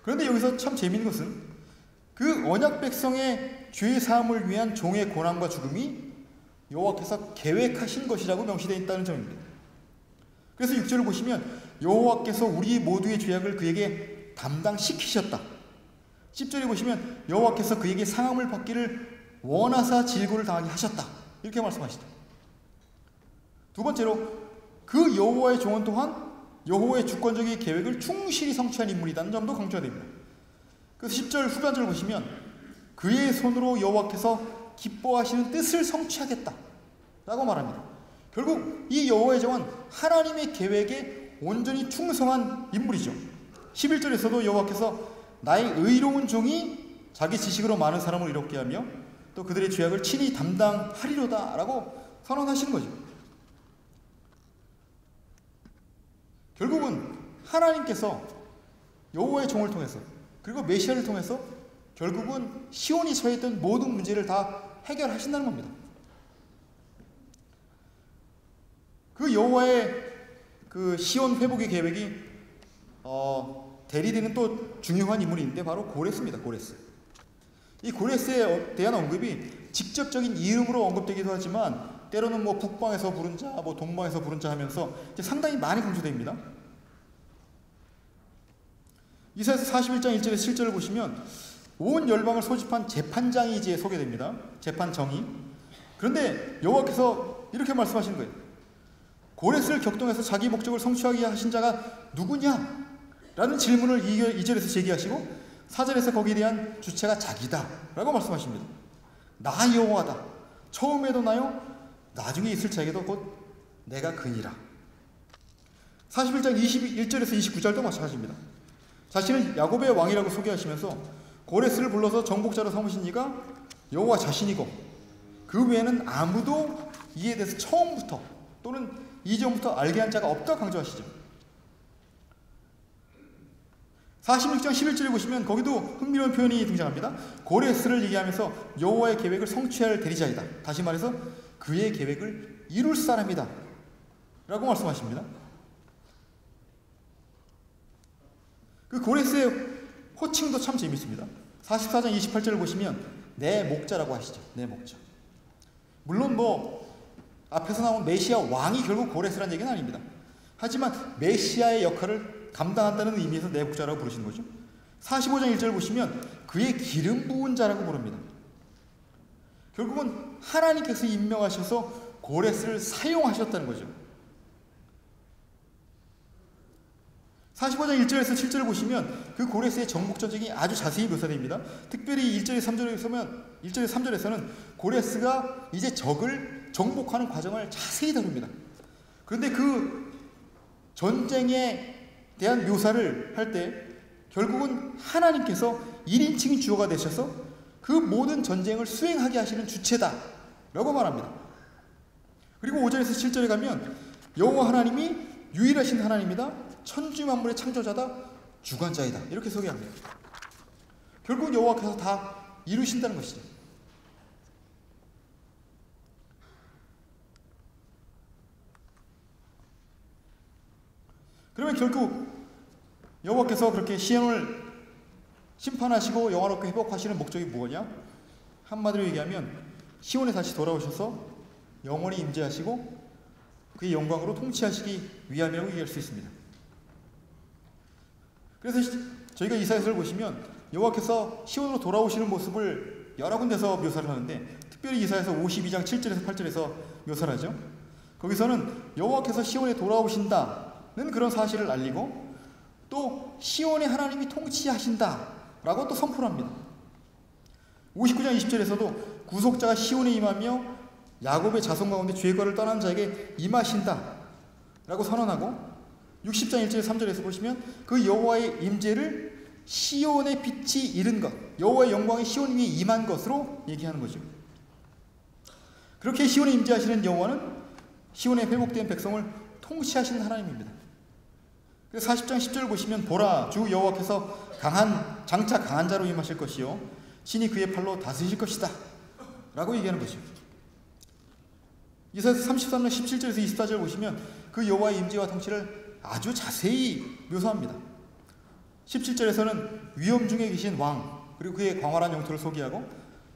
그런데 여기서 참 재미있는 것은 그 언약 백성의 죄 사함을 위한 종의 고난과 죽음이 여호와께서 계획하신 것이라고 명시되어 있다는 점입니다. 그래서 6절을 보시면 여호와께서 우리 모두의 죄악을 그에게 담당시키셨다. 10절에 보시면 여호와께서 그에게 상함을 받기를 원하사 질고를 당하게 하셨다. 이렇게 말씀하시죠. 두 번째로 그 여호와의 종은 또한 여호와의 주권적인 계획을 충실히 성취한 인물이라는 점도 강조가 됩니다. 그래서 10절 후반절을 보시면 그의 손으로 여호와께서 기뻐하시는 뜻을 성취하겠다 라고 말합니다. 결국 이 여호와의 종은 하나님의 계획에 온전히 충성한 인물이죠. 11절에서도 여호와께서 나의 의로운 종이 자기 지식으로 많은 사람을 이롭게 하며 또 그들의 죄악을 친히 담당하리로다 라고 선언하시는 거죠. 결국은 하나님께서 여호와의 종을 통해서 그리고 메시아를 통해서 결국은 시온이 처했던 모든 문제를 다 해결하신다는 겁니다. 그 여호와의 그 시온 회복의 계획이 대리되는 또 중요한 인물이 있는데 바로 고레스입니다. 고레스. 이 고레스에 대한 언급이 직접적인 이름으로 언급되기도 하지만 때로는 북방에서 부른 자, 동방에서 부른 자 하면서 상당히 많이 강조됩니다. 이사야서 41장 1절에서 7절을 보시면 온 열방을 소집한 재판장이 이제 소개됩니다. 재판정의. 그런데 여호와께서 이렇게 말씀하시는 거예요. 고레스를 격동해서 자기 목적을 성취하게 하신 자가 누구냐? 라는 질문을 2절에서 제기하시고 4절에서 거기에 대한 주체가 자기다 라고 말씀하십니다. 나 여호와다. 처음에도 나요, 나중에 있을 자에게도 곧 내가 그니라. 41장 21절에서 29절도 마찬가지입니다. 자신을 야곱의 왕이라고 소개하시면서 고레스를 불러서 정복자로 삼으신 이가 여호와 자신이고 그 외에는 아무도 이에 대해서 처음부터 또는 이전부터 알게 한 자가 없다고 강조하시죠. 46장 11절에 보시면 거기도 흥미로운 표현이 등장합니다. 고레스를 얘기하면서 여호와의 계획을 성취할 대리자이다. 다시 말해서 그의 계획을 이룰 사람이다 라고 말씀하십니다. 그 고레스의 호칭도 참 재밌습니다. 44장 28절을 보시면 내 목자라고 하시죠. 내 목자. 물론 앞에서 나온 메시아 왕이 결국 고레스라는 얘기는 아닙니다. 하지만 메시아의 역할을 감당한다는 의미에서 내복자라고 부르시는 거죠. 45장 1절 보시면 그의 기름 부은 자라고 부릅니다. 결국은 하나님께서 임명하셔서 고레스를 사용하셨다는 거죠. 45장 1절에서 7절을 보시면 그 고레스의 정복 전쟁이 아주 자세히 묘사됩니다. 특별히 1절에서 3절에서는 고레스가 이제 적을 정복하는 과정을 자세히 다룹니다. 그런데 그 전쟁에 대한 묘사를 할 때 결국은 하나님께서 1인칭 주어가 되셔서 그 모든 전쟁을 수행하게 하시는 주체다 라고 말합니다. 그리고 5절에서 7절에 가면 여호와 하나님이 유일하신 하나님이다, 천지 만물의 창조자다, 주관자이다 이렇게 소개합니다. 결국 여호와께서 다 이루신다는 것이죠. 그러면 결국 여호와께서 그렇게 시온을 심판하시고 영화롭게 회복하시는 목적이 뭐냐? 한마디로 얘기하면 시온에 다시 돌아오셔서 영원히 임재하시고 그의 영광으로 통치하시기 위함이라고 얘기할 수 있습니다. 그래서 저희가 이사야서를 보시면 여호와께서 시온으로 돌아오시는 모습을 여러 군데서 묘사를 하는데 특별히 이사야서 52장 7절에서 8절에서 묘사를 하죠. 거기서는 여호와께서 시온에 돌아오신다는 그런 사실을 알리고 또 시온에 하나님이 통치하신다라고 또 선포를 합니다. 59장 20절에서도 구속자가 시온에 임하며 야곱의 자손 가운데 죄과를 떠난 자에게 임하신다라고 선언하고 60장 1절 3절에서 보시면 그 여호와의 임재를 시온의 빛이 이른 것, 여호와의 영광이 시온 위에 임한 것으로 얘기하는 거죠. 그렇게 시온에 임재하시는 여호와는 시온에 회복된 백성을 통치하시는 하나님입니다. 그래서 40장 10절을 보시면 보라, 주 여호와께서 장차 강한 자로 임하실 것이요 신이 그의 팔로 다스리실 것이다 라고 얘기하는 거죠. 이사야서 33장 17절에서 24절 보시면 그 여호와의 임재와 통치를 아주 자세히 묘사합니다. 17절에서는 위엄 중에 계신 왕 그리고 그의 광활한 영토를 소개하고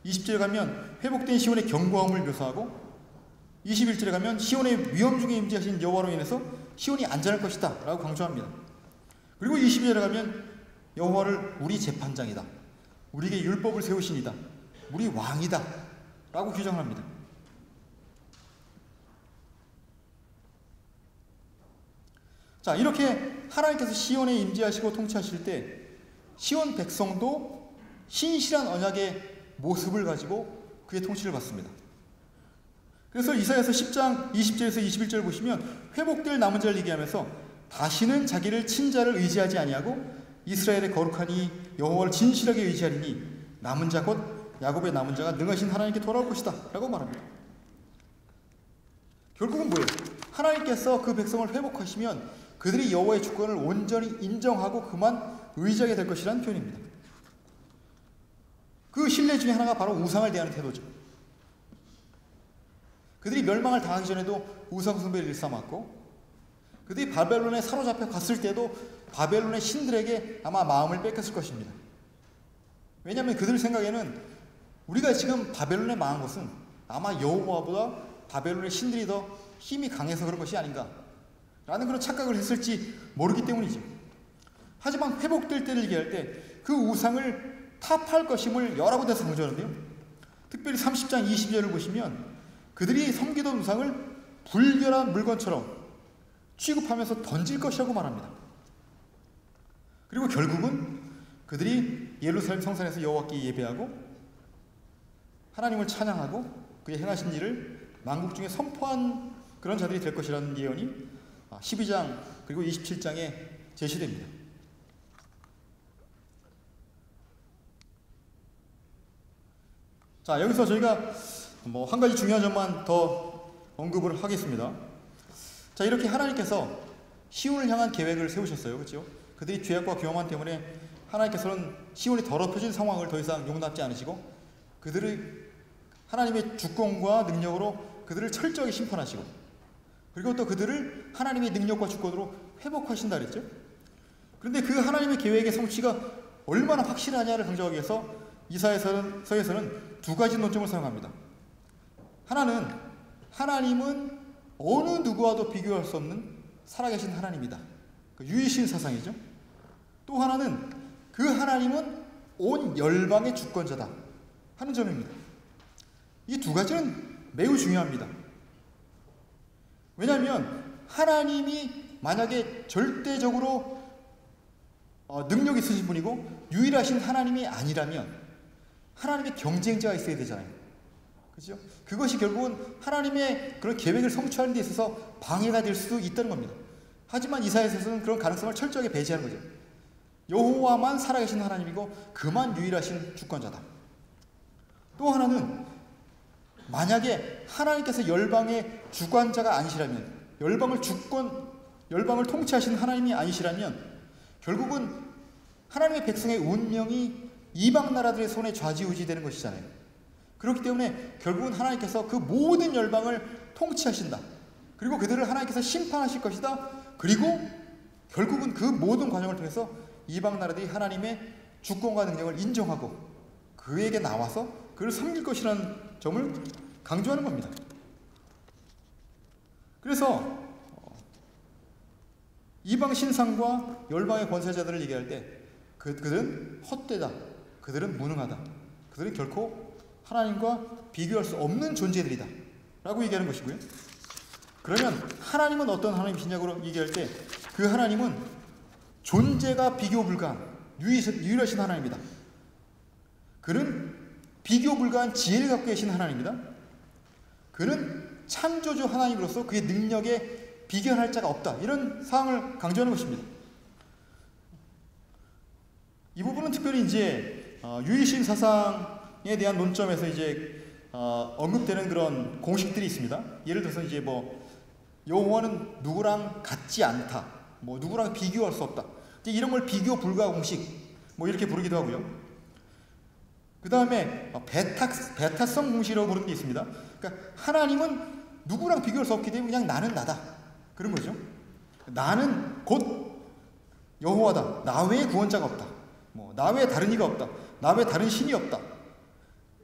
20절에 가면 회복된 시온의 견고함을 묘사하고 21절에 가면 시온의 위엄 중에 임재하신 여호와로 인해서 시온이 안전할 것이다 라고 강조합니다. 그리고 22절에 가면 여호와를 우리 재판장이다, 우리에게 율법을 세우신이다, 우리 왕이다 라고 규정합니다. 자, 이렇게 하나님께서 시온에 임재하시고 통치하실 때 시온 백성도 신실한 언약의 모습을 가지고 그의 통치를 받습니다. 그래서 이사야서 10장 20절에서 21절 보시면 회복될 남은 자를 얘기하면서 다시는 자기를 친자를 의지하지 아니하고 이스라엘의 거룩하니 여호와를 진실하게 의지하리니 남은 자 곧 야곱의 남은 자가 능하신 하나님께 돌아올 것이다 라고 말합니다. 결국은 뭐예요? 하나님께서 그 백성을 회복하시면 그들이 여호와의 주권을 온전히 인정하고 그만 의지하게 될 것이라는 표현입니다. 그 신뢰 중에 하나가 바로 우상을 대하는 태도죠. 그들이 멸망을 당하기 전에도 우상 숭배를 일삼았고 그들이 바벨론에 사로잡혀 갔을 때도 바벨론의 신들에게 아마 마음을 뺏겼을 것입니다. 왜냐하면 그들 생각에는 우리가 지금 바벨론에 망한 것은 아마 여호와보다 바벨론의 신들이 더 힘이 강해서 그런 것이 아닌가 라는 그런 착각을 했을지 모르기 때문이죠. 하지만 회복될 때를 얘기할 때 그 우상을 타파할 것임을 여러 군데서 강조하는데요. 특별히 30장 22절을 보시면 그들이 섬기던 우상을 불결한 물건처럼 취급하면서 던질 것이라고 말합니다. 그리고 결국은 그들이 예루살렘 성산에서 여호와께 예배하고 하나님을 찬양하고 그의 행하신 일을 만국 중에 선포한 그런 자들이 될 것이라는 예언이 12장 그리고 27장에 제시됩니다. 자, 여기서 저희가 한 가지 중요한 점만 더 언급을 하겠습니다. 자, 이렇게 하나님께서 시온을 향한 계획을 세우셨어요. 그렇죠? 그들이 죄악과 교만함 때문에 하나님께서는 시온이 더럽혀진 상황을 더 이상 용납지 않으시고 그들을 하나님의 주권과 능력으로 그들을 철저하게 심판하시고 그리고 또 그들을 하나님의 능력과 주권으로 회복하신다 그랬죠. 그런데 그 하나님의 계획의 성취가 얼마나 확실하냐를 강조하기 위해서 이사야서에서는 두 가지 논점을 사용합니다. 하나는 하나님은 어느 누구와도 비교할 수 없는 살아계신 하나님이다. 그 유일신 사상이죠. 또 하나는 그 하나님은 온 열방의 주권자다 하는 점입니다. 이 두 가지는 매우 중요합니다. 왜냐하면 하나님이 만약에 절대적으로 능력 있으신 분이고 유일하신 하나님이 아니라면 하나님의 경쟁자가 있어야 되잖아요. 그렇죠? 그것이 결국은 하나님의 그런 계획을 성취하는 데 있어서 방해가 될 수도 있다는 겁니다. 하지만 이사야서는 그런 가능성을 철저하게 배제하는 거죠. 여호와만 살아계신 하나님이고 그만 유일하신 주권자다. 또 하나는 만약에 하나님께서 열방의 주관자가 아니시라면, 열방을 통치하시는 하나님이 아니시라면 결국은 하나님의 백성의 운명이 이방 나라들의 손에 좌지우지되는 것이잖아요. 그렇기 때문에 결국은 하나님께서 그 모든 열방을 통치하신다. 그리고 그들을 하나님께서 심판하실 것이다. 그리고 결국은 그 모든 과정을 통해서 이방 나라들이 하나님의 주권과 능력을 인정하고 그에게 나와서 그를 섬길 것이라는 점을 강조하는 겁니다. 그래서 이방 신상과 열방의 권세자들을 얘기할 때 그들은 헛되다, 그들은 무능하다, 그들은 결코 하나님과 비교할 수 없는 존재들이다 라고 얘기하는 것이고요. 그러면 하나님은 어떤 하나님이시냐고 얘기할 때 그 하나님은 존재가 비교 불가한 유일하신 하나님이다. 그는 비교 불가한 지혜를 갖고 계신 하나님이다. 그는 창조주 하나님으로서 그의 능력에 비견할 자가 없다. 이런 사항을 강조하는 것입니다. 이 부분은 특별히 이제 유일신 사상에 대한 논점에서 이제 언급되는 그런 공식들이 있습니다. 예를 들어서 이제 여호와는 누구랑 같지 않다, 누구랑 비교할 수 없다. 이런 걸 비교 불가 공식 이렇게 부르기도 하고요. 그 다음에 베타성 공식이라고 부르는 게 있습니다. 그러니까 하나님은 누구랑 비교할 수 없기 때문에 그냥 나는 나다 그런 거죠. 나는 곧 여호와다. 나 외에 구원자가 없다. 나 외에 다른 이가 없다. 나 외에 다른 신이 없다.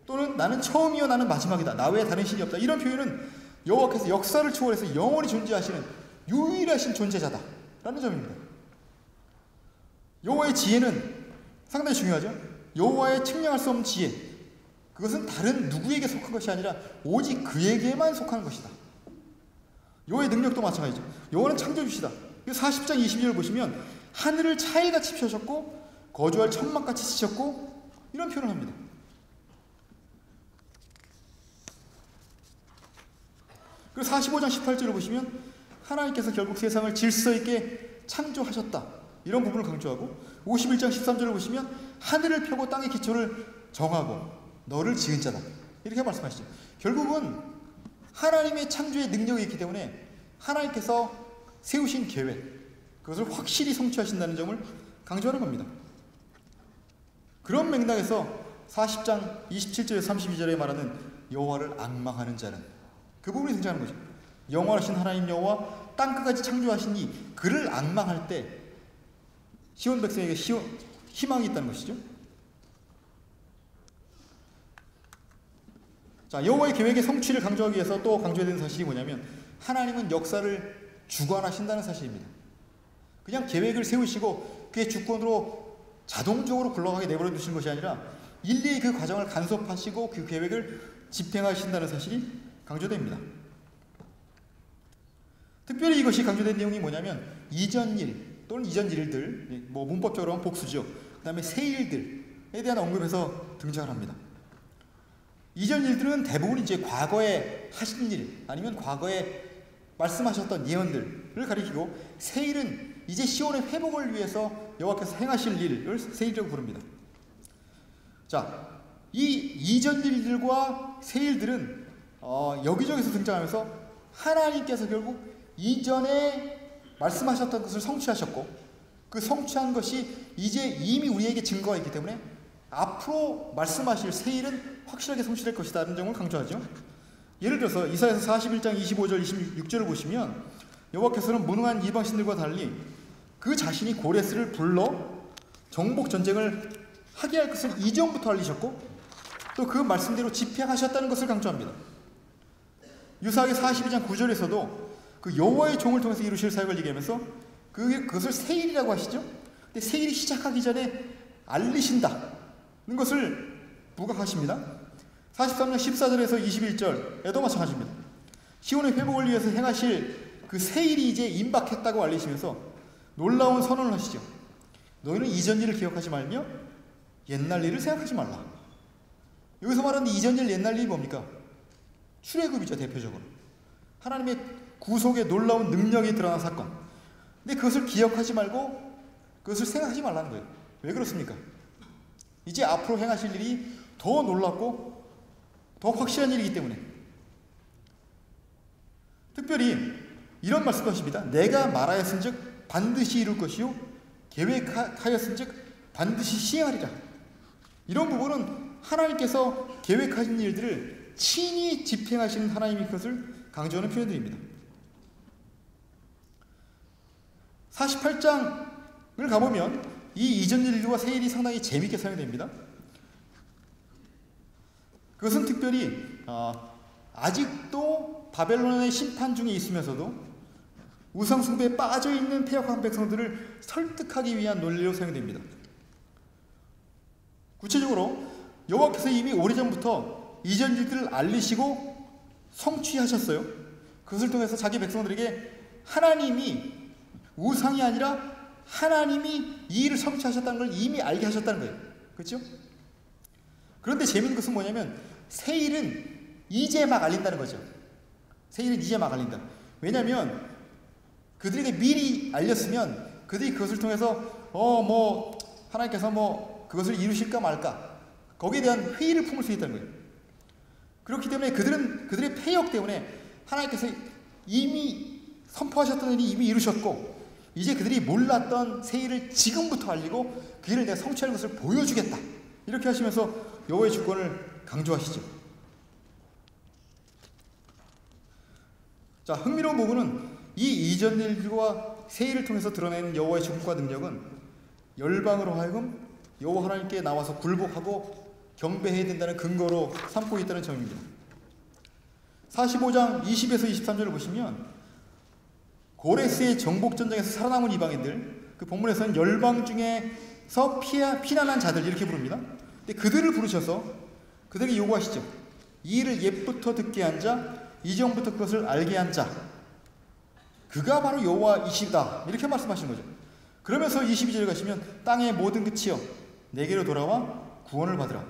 또는 나는 처음이요 나는 마지막이다. 나 외에 다른 신이 없다. 이런 표현은 여호와께서 역사를 초월해서 영원히 존재하시는 유일하신 존재자다 라는 점입니다. 여호와의 지혜는 상당히 중요하죠. 여호와의 측량할 수 없는 지혜, 그것은 다른 누구에게 속한 것이 아니라 오직 그에게만 속한 것이다. 여호와의 능력도 마찬가지죠. 여호와는 창조주시다. 40장 22절을 보시면 하늘을 차일같이 펴셨고 거주할 천막같이 치셨고 이런 표현을 합니다. 그리고 45장 18절을 보시면 하나님께서 결국 세상을 질서 있게 창조하셨다. 이런 부분을 강조하고 51장 13절을 보시면 하늘을 펴고 땅의 기초를 정하고 너를 지은 자다. 이렇게 말씀하시죠. 결국은 하나님의 창조의 능력이 있기 때문에 하나님께서 세우신 계획, 그것을 확실히 성취하신다는 점을 강조하는 겁니다. 그런 맥락에서 40장 27절에서 32절에 말하는 여호와를 앙망하는 자는 그 부분이 등장하는 거죠. 영원하신 하나님 여호와 땅끝까지 창조하신 이 그를 앙망할 때 시온 백성에게 희망이 있다는 것이죠. 자, 여호와의 계획의 성취를 강조하기 위해서 또 강조해야 되는 사실이 뭐냐면 하나님은 역사를 주관하신다는 사실입니다. 그냥 계획을 세우시고 그의 주권으로 자동적으로 굴러가게 내버려 두시는 것이 아니라 일일이 그 과정을 간섭하시고 그 계획을 집행하신다는 사실이 강조됩니다. 특별히 이것이 강조된 내용이 뭐냐면 이전 일 또는 이전 일들, 문법적으로 하면 복수죠. 그 다음에 새 일들에 대한 언급에서 등장을 합니다. 이전 일들은 대부분 이제 과거에 하신 일 아니면 과거에 말씀하셨던 예언들을 가리키고 새 일은 이제 시온의 회복을 위해서 여호와께서 행하실 일을 새 일이라고 부릅니다. 자, 이 이전 일들과 새 일들은 여기저기서 등장하면서 하나님께서 결국 이전에 말씀하셨던 것을 성취하셨고 그 성취한 것이 이제 이미 우리에게 증거가 있기 때문에 앞으로 말씀하실 새 일은 확실하게 성취될 것이라는 점을 강조하죠. 예를 들어서 이사야서 41장 25절 26절을 보시면 여호와께서는 무능한 이방신들과 달리 그 자신이 고레스를 불러 정복 전쟁을 하게 할 것을 이전부터 알리셨고 또 그 말씀대로 집행하셨다는 것을 강조합니다. 유사하게 42장 9절에서도 그 여호와의 종을 통해서 이루실 사역을 얘기하면서 그것을 세일이라고 하시죠. 근데 세일이 시작하기 전에 알리신다는 것을 부각하십니다. 43장 14절에서 21절에도 마찬가지입니다. 시온의 회복을 위해서 행하실 그 세일이 이제 임박했다고 알리시면서 놀라운 선언을 하시죠. 너희는 이전 일을 기억하지 말며 옛날 일을 생각하지 말라. 여기서 말하는 이전 일, 옛날 일이 뭡니까? 출애굽이죠, 대표적으로. 하나님의 구속의 놀라운 능력이 드러난 사건. 근데 그것을 기억하지 말고 그것을 생각하지 말라는 거예요. 왜 그렇습니까? 이제 앞으로 행하실 일이 더 놀랍고 더 확실한 일이기 때문에. 특별히 이런 말씀도 하십니다. 내가 말하였은즉 반드시 이룰 것이요 계획하였은즉 반드시 시행하리라. 이런 부분은 하나님께서 계획하신 일들을 친히 집행하시는 하나님의 것을 강조하는 표현들입니다. 48장을 가보면 이 이전 일과 새 일이 상당히 재미있게 사용됩니다. 그것은 특별히 아직도 바벨론의 심판 중에 있으면서도 우상 숭배에 빠져있는 패역한 백성들을 설득하기 위한 논리로 사용됩니다. 구체적으로 여호와께서 이미 오래전부터 이전 일들을 알리시고 성취하셨어요. 그것을 통해서 자기 백성들에게 하나님이 우상이 아니라 하나님이 이 일을 성취하셨다는 걸 이미 알게 하셨다는 거예요. 그렇죠? 그런데 재미있는 것은 뭐냐면 새 일은 이제 막 알린다는 거죠. 새 일은 이제 막 알린다. 왜냐하면 그들에게 미리 알렸으면 그들이 그것을 통해서 하나님께서 그것을 이루실까 말까 거기에 대한 회의를 품을 수 있다는 거예요. 그렇기 때문에 그들의 패역 때문에 하나님께서 이미 선포하셨던 일이 이미 이루셨고 이제 그들이 몰랐던 새 일을 지금부터 알리고 그 일을 내가 성취하는 것을 보여주겠다. 이렇게 하시면서 여호와의 주권을 강조하시죠. 자, 흥미로운 부분은 이 이전 일과 새 일을 통해서 드러낸 여호와의 주권과 능력은 열방으로 하여금 여호와 하나님께 나와서 굴복하고 경배해야 된다는 근거로 삼고 있다는 점입니다. 45장 20에서 23절을 보시면 고레스의 정복전쟁에서 살아남은 이방인들, 그 본문에서는 열방 중에서 피난한 자들 이렇게 부릅니다. 근데 그들을 부르셔서 그들에게 요구하시죠. 이 일을 옛부터 듣게 한 자, 이전부터 그것을 알게 한 자, 그가 바로 여호와이시다. 이렇게 말씀하시는 거죠. 그러면서 22절에 가시면 땅의 모든 끝이여 내게로 돌아와 구원을 받으라.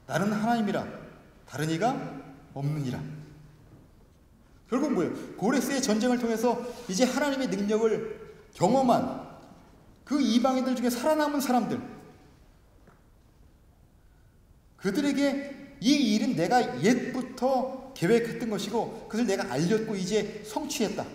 나는 하나님이라 다른 이가 없느니라. 결국 뭐예요? 고레스의 전쟁을 통해서 이제 하나님의 능력을 경험한 그 이방인들 중에 살아남은 사람들, 그들에게 이 일은 내가 옛부터 계획했던 것이고 그것을 내가 알렸고 이제 성취했다.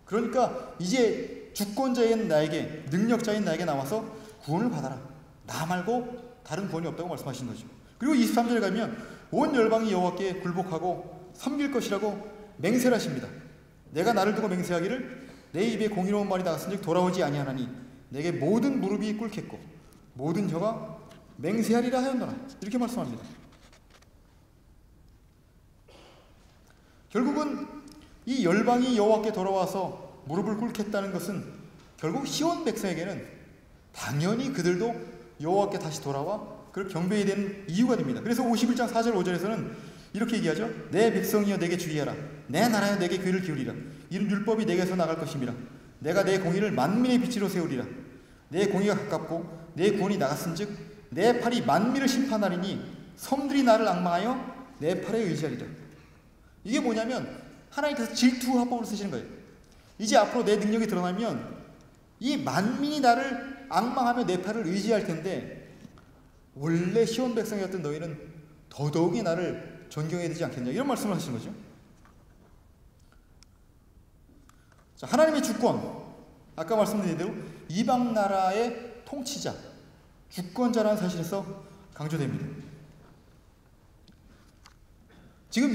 그러니까 이제 주권자인 나에게, 능력자인 나에게 나와서 구원을 받아라. 나 말고 다른 구원이 없다고 말씀하시는 거죠. 그리고 23절에 가면 온 열방이 여호와께 굴복하고 섬길 것이라고 맹세를 하십니다. 내가 나를 두고 맹세하기를 내 입에 공의로운 말이 나갔은즉 돌아오지 아니하나니 내게 모든 무릎이 꿇겠고 모든 혀가 맹세하리라 하였노라. 이렇게 말씀합니다. 결국은 이 열방이 여호와께 돌아와서 무릎을 꿇겠다는 것은 결국 시온 백성에게는 당연히 그들도 여호와께 다시 돌아와 그를 경배해야 되는 이유가 됩니다. 그래서 51장 4절 5절에서는 이렇게 얘기하죠. 내 백성이여 내게 주의하라. 내 나라여 내게 귀를 기울이라. 이는 율법이 내게서 나갈 것임이라. 내가 내 공의를 만민의 빛으로 세우리라. 내 공의가 가깝고 내 구원이 나갔은즉 내 팔이 만민을 심판하리니 섬들이 나를 앙망하여 내 팔에 의지하리라. 이게 뭐냐면 하나님께서 질투화법을 쓰시는 거예요. 이제 앞으로 내 능력이 드러나면 이 만민이 나를 앙망하며 내 팔을 의지할 텐데 원래 시온 백성이었던 너희는 더더욱이 나를 존경해야 되지 않겠냐, 이런 말씀을 하시는 거죠. 자, 하나님의 주권, 아까 말씀드린 대로 이방 나라의 통치자, 주권자라는 사실에서 강조됩니다. 지금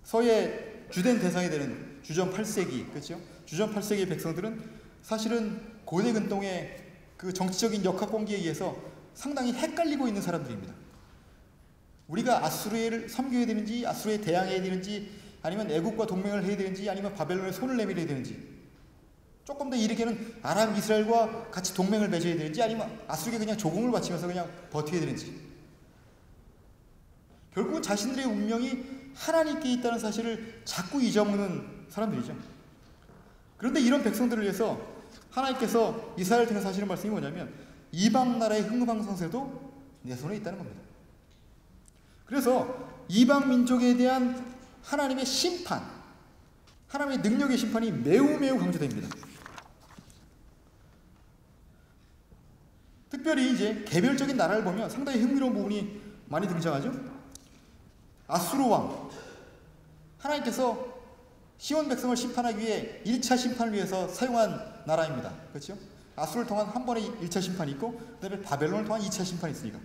이사야서의 주된 대상이 되는 주전 8세기, 그렇죠? 주전 8세기 백성들은 사실은 고대 근동의 그 정치적인 역학관계에 의해서 상당히 헷갈리고 있는 사람들입니다. 우리가 아수르를 섬겨야 되는지, 아수르에 대항해야 되는지, 아니면 애국과 동맹을 해야 되는지, 아니면 바벨론에 손을 내밀어야 되는지, 조금 더 이르게는 아람 이스라엘과 같이 동맹을 맺어야 되는지, 아니면 아수르에게 그냥 조공을 바치면서 그냥 버텨야 되는지, 결국은 자신들의 운명이 하나님께 있다는 사실을 자꾸 잊어먹는 사람들이죠. 그런데 이런 백성들을 위해서 하나님께서 이스라엘을 통해서 하시는 말씀이 뭐냐면 이방 나라의 흥망성쇠도 내 손에 있다는 겁니다. 그래서 이방 민족에 대한 하나님의 심판, 하나님의 능력의 심판이 매우 강조됩니다. 특별히 이제 개별적인 나라를 보면 상당히 흥미로운 부분이 많이 등장하죠. 아수르 왕, 하나님께서 시온 백성을 심판하기 위해 1차 심판을 위해서 사용한 나라입니다. 그렇죠? 아수르를 통한 한 번의 1차 심판이 있고 그 다음에 바벨론을 통한 2차 심판이 있으니까.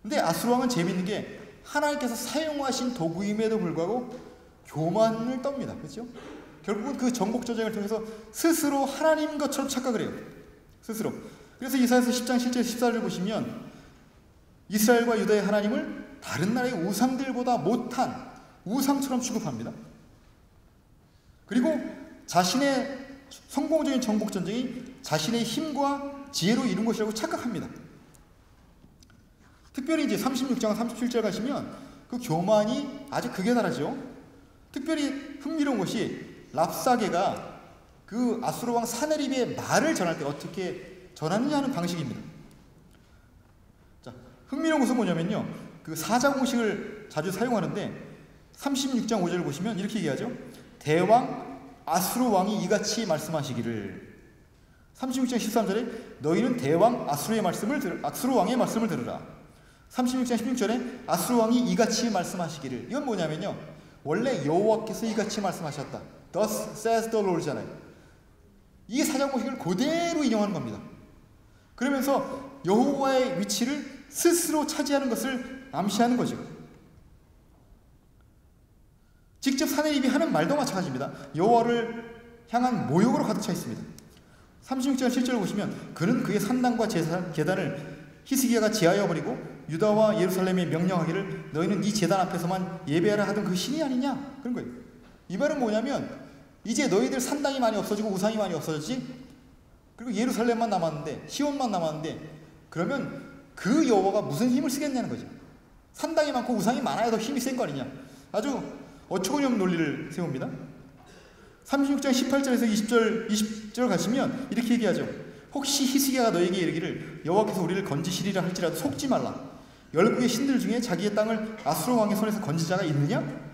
근데 아수르 왕은 재미있는 게 하나님께서 사용하신 도구임에도 불구하고 교만을 떱니다. 그렇죠? 결국은 그 정복 전쟁을 통해서 스스로 하나님인 것처럼 착각을 해요. 스스로. 그래서 이사야서 10장 7절 14절을 보시면 이스라엘과 유다의 하나님을 다른 나라의 우상들보다 못한 우상처럼 취급합니다. 그리고 자신의 성공적인 정복 전쟁이 자신의 힘과 지혜로 이룬 것이라고 착각합니다. 특별히 이제 36장 37절 가시면 그 교만이 아주 극에 달하죠. 특별히 흥미로운 것이 랍사게가 그 아수르 왕 사네립의 말을 전할 때 어떻게 전하느냐 하는 방식입니다. 자, 흥미로운 것은 뭐냐면요, 그 사자공식을 자주 사용하는데 36장 5절을 보시면 이렇게 얘기하죠. 대왕 아수르 왕이 이같이 말씀하시기를. 36장 13절에 너희는 대왕 아수르 왕의 말씀을 들으라. 36장 16절에 아수르 왕이 이같이 말씀하시기를. 이건 뭐냐면요, 원래 여호와께서 이같이 말씀하셨다. Thus says the Lord잖아요. 이 사자공식을 그대로 인용하는 겁니다. 그러면서 여호와의 위치를 스스로 차지하는 것을 암시하는 거죠. 직접 사내립이 하는 말도 마찬가지입니다. 여호와를 향한 모욕으로 가득 차 있습니다. 36절 7절을 보시면 그는 그의 산당과 제단을 히스기야가 제하여 버리고 유다와 예루살렘에 명령하기를 너희는 이 제단 앞에서만 예배하라 하던 그 신이 아니냐, 그런 거예요. 이 말은 뭐냐면 이제 너희들 산당이 많이 없어지고 우상이 많이 없어졌지, 그리고 예루살렘만 남았는데, 시온만 남았는데, 그러면 그 여호와가 무슨 힘을 쓰겠냐는 거죠. 산당이 많고 우상이 많아야 더 힘이 센 거 아니냐. 아주 어처구니없는 논리를 세웁니다. 36장 18절에서 20절 가시면 이렇게 얘기하죠. 혹시 히스기야가 너에게 이르기를 여호와께서 우리를 건지시리라 할지라도 속지 말라. 열국의 신들 중에 자기의 땅을 아수르 왕의 손에서 건진 자가 있느냐?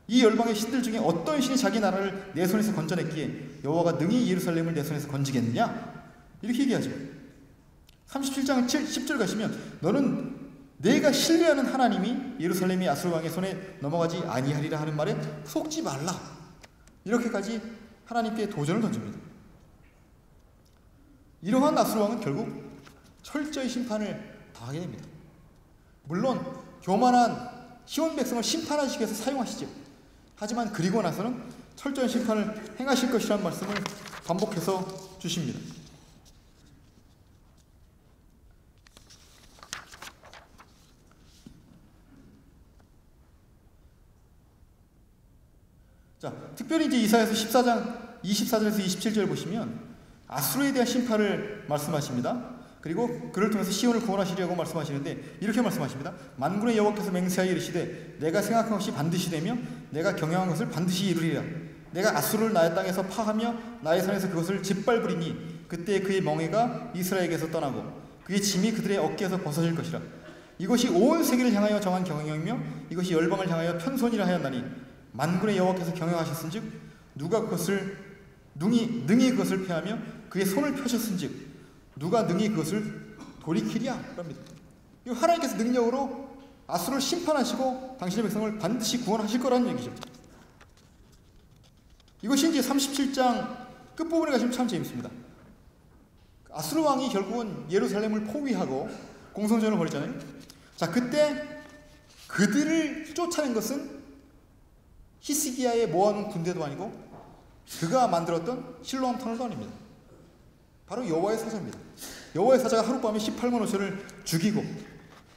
이 열방의 신들 중에 어떤 신이 자기 나라를 내 손에서 건져냈기에 여호와가 능히 예루살렘을 내 손에서 건지겠느냐? 이렇게 얘기하죠. 37장 10절 가시면 너는 내가 신뢰하는 하나님이 예루살렘이 아수르 왕의 손에 넘어가지 아니하리라 하는 말에 속지 말라. 이렇게까지 하나님께 도전을 던집니다. 이러한 아수르 왕은 결국 철저히 심판을 당하게 됩니다. 물론 교만한 시온 백성을 심판하시기 위해서 사용하시죠. 하지만 그리고 나서는 철저한 심판을 행하실 것이라는 말씀을 반복해서 주십니다. 자, 특별히 이제 이사야서 14장 24절에서 27절 보시면 아수르에 대한 심판을 말씀하십니다. 그리고 그를 통해서 시온을 구원하시려고 말씀하시는데 이렇게 말씀하십니다. 만군의 여호와께서 맹세하여 이르시되 내가 생각한 것이 반드시 되며 내가 경영한 것을 반드시 이루리라. 내가 아수르를 나의 땅에서 파하며 나의 산에서 그것을 짓밟으리니 그때 그의 멍에가 이스라엘에게서 떠나고 그의 짐이 그들의 어깨에서 벗어질 것이라. 이것이 온 세계를 향하여 정한 경영이며 이것이 열방을 향하여 편손이라 하였나니 만군의 여호와께서 경영하셨은즉 누가 그것을 능히 그것을 패하며 그의 손을 펴셨은즉 누가 능히 그것을 돌이키랴 합니다. 하나님께서 능력으로 아수르를 심판하시고 당신의 백성을 반드시 구원하실 거라는 얘기죠. 이것이 이제 37장 끝부분에 가시면 참 재밌습니다. 아수르 왕이 결국은 예루살렘을 포위하고 공성전을 벌였잖아요. 자, 그때 그들을 쫓아낸 것은 히스기야의 모아놓은 군대도 아니고 그가 만들었던 실로암 터널도 아닙니다. 바로 여호와의 사자입니다. 여호와의 사자가 하룻밤에 18만 5천을 죽이고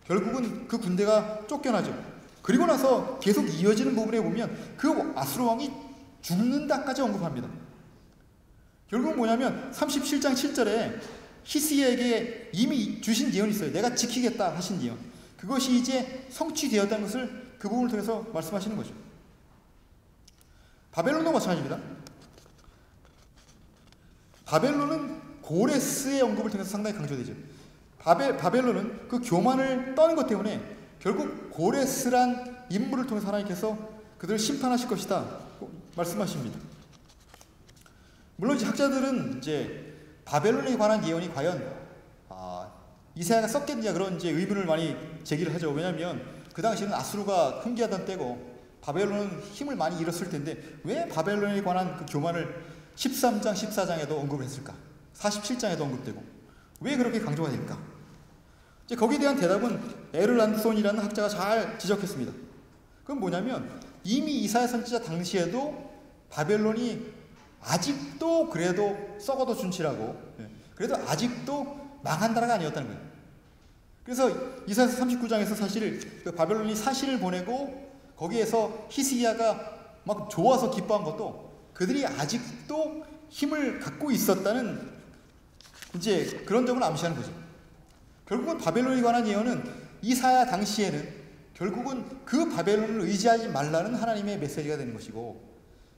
결국은 그 군대가 쫓겨나죠. 그리고 나서 계속 이어지는 부분에 보면 그 아수르 왕이 죽는다까지 언급합니다. 결국은 뭐냐면 37장 7절에 히스기야에게 이미 주신 예언이 있어요. 내가 지키겠다 하신 예언. 그것이 이제 성취되었다는 것을 그 부분을 통해서 말씀하시는 거죠. 바벨론도 마찬가지입니다. 바벨론은 고레스의 언급을 통해서 상당히 강조되죠. 바벨론은 그 교만을 떠는 것 때문에 결국 고레스란 인물을 통해서 하나님께서 그들을 심판하실 것이다 말씀하십니다. 물론 이제 학자들은 이제 바벨론에 관한 예언이 과연 이사야가 썼겠느냐 그런 이제 의문을 많이 제기를 하죠. 왜냐하면 그 당시에는 아수르가 흥기하던 때고 바벨론은 힘을 많이 잃었을 텐데 왜 바벨론에 관한 그 교만을 13장, 14장에도 언급을 했을까? 47장에도 언급되고 왜 그렇게 강조가 될까? 이제 거기에 대한 대답은 에르란손이라는 학자가 잘 지적했습니다. 그건 뭐냐면 이미 이사야 선지자 당시에도 바벨론이 아직도 그래도 썩어도 준치라고 그래도 아직도 망한 나라가 아니었다는 거예요. 그래서 이사야서 39장에서 사실 그 바벨론이 사신을 보내고 거기에서 히스기야가 막 좋아서 기뻐한 것도 그들이 아직도 힘을 갖고 있었다는 이제 그런 점을 암시하는 거죠. 결국은 바벨론에 관한 예언은 이사야 당시에는 결국은 그 바벨론을 의지하지 말라는 하나님의 메시지가 되는 것이고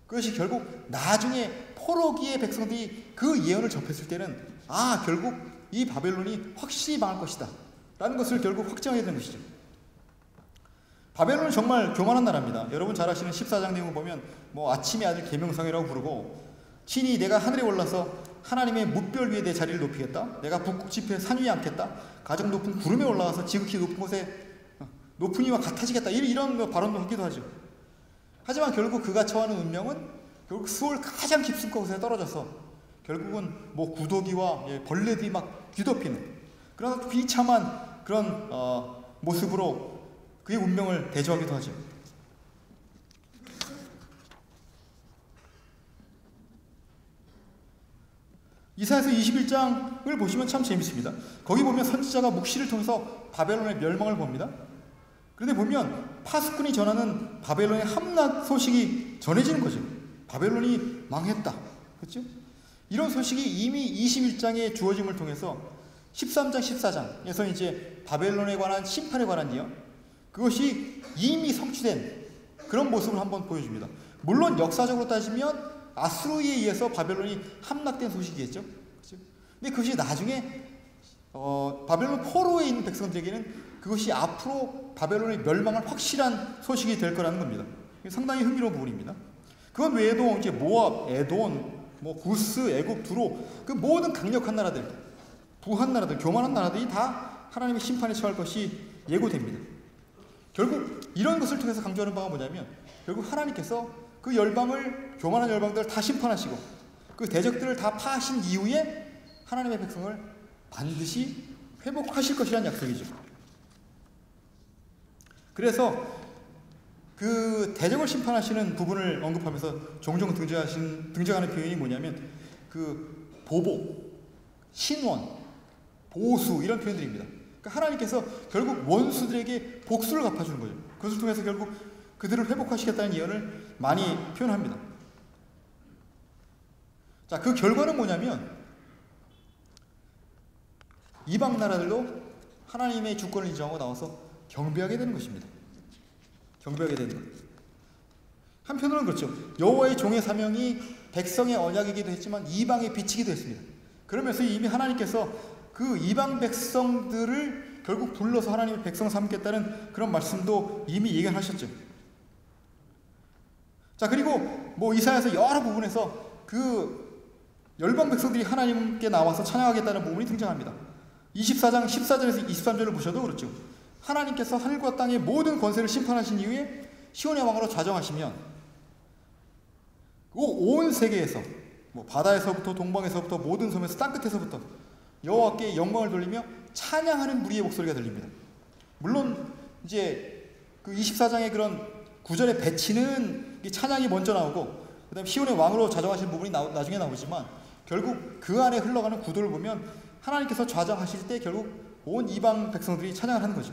그것이 결국 나중에 포로기의 백성들이 그 예언을 접했을 때는 결국 이 바벨론이 확실히 망할 것이다 라는 것을 결국 확정하게 되는 것이죠. 바벨론은 정말 교만한 나라입니다. 여러분 잘 아시는 14장 내용을 보면 뭐 아침의 아들 계명성이라고 부르고 친히 내가 하늘에 올라서 하나님의 뭇별 위에 내 자리를 높이겠다. 내가 북극 지폐 산 위에 앉겠다. 가장 높은 구름에 올라가서 지극히 높은 곳에 높은 이와 같아지겠다. 이런 발언도 하기도 하죠. 하지만 결국 그가 처하는 운명은 결국 수월 가장 깊은 곳에 떨어져서 결국은 뭐 구더기와 벌레들이 막 뒤덮이는 그런 비참한 그런 모습으로 그의 운명을 대조하기도 하죠. 이사야서 21장을 보시면 참 재밌습니다. 거기 보면 선지자가 묵시를 통해서 바벨론의 멸망을 봅니다. 그런데 보면 파수꾼이 전하는 바벨론의 함락 소식이 전해지는 거죠. 바벨론이 망했다. 그렇죠? 이런 소식이 이미 21장에 주어짐을 통해서 13장, 14장에서 이제 바벨론에 관한 심판에 관한 예언, 그것이 이미 성취된 그런 모습을 한번 보여줍니다. 물론 역사적으로 따지면 아수르에 의해서 바벨론이 함락된 소식이겠죠. 그렇죠? 근데 그것이 나중에 바벨론 포로에 있는 백성들에게는 그것이 앞으로 바벨론의 멸망을 확실한 소식이 될 거라는 겁니다. 상당히 흥미로운 부분입니다. 그것 외에도 이제 모압, 에돔, 뭐 구스, 애굽, 두로 그 모든 강력한 나라들, 부한 나라들, 교만한 나라들이 다 하나님의 심판에 처할 것이 예고됩니다. 결국 이런 것을 통해서 강조하는 바가 뭐냐면 결국 하나님께서 그 열방을 교만한 열방들을 다 심판하시고 그 대적들을 다 파하신 이후에 하나님의 백성을 반드시 회복하실 것이라는 약속이죠. 그래서 그 대적을 심판하시는 부분을 언급하면서 종종 등장하는 표현이 뭐냐면 그 보복, 신원, 보수 이런 표현들입니다. 그러니까 하나님께서 결국 원수들에게 복수를 갚아주는 거죠. 그것을 통해서 결국 그들을 회복하시겠다는 예언을 많이 표현합니다. 자, 그 결과는 뭐냐면 이방 나라들도 하나님의 주권을 인정하고 나와서 경배하게 되는 것입니다. 경배하게 되는 것. 한편으로는 그렇죠. 여호와의 종의 사명이 백성의 언약이기도 했지만 이방에 비치기도 했습니다. 그러면서 이미 하나님께서 그 이방 백성들을 결국 불러서 하나님의 백성 삼겠다는 그런 말씀도 이미 예견하셨죠. 자, 그리고 뭐 이사야서 여러 부분에서 그 열방 백성들이 하나님께 나와서 찬양하겠다는 부분이 등장합니다. 24장 14절에서 23절을 보셔도 그렇죠. 하나님께서 하늘과 땅의 모든 권세를 심판하신 이후에 시온의 왕으로 좌정하시면 온 세계에서 뭐 바다에서부터 동방에서부터 모든 섬에서 땅끝에서부터 여호와께 영광을 돌리며 찬양하는 무리의 목소리가 들립니다. 물론 이제 그 24장의 그런 구절의 배치는 찬양이 먼저 나오고 그다음에 시온의 왕으로 좌정하신 부분이 나중에 나오지만 결국 그 안에 흘러가는 구도를 보면 하나님께서 좌정하실 때 결국 온 이방 백성들이 찬양을 하는 거죠.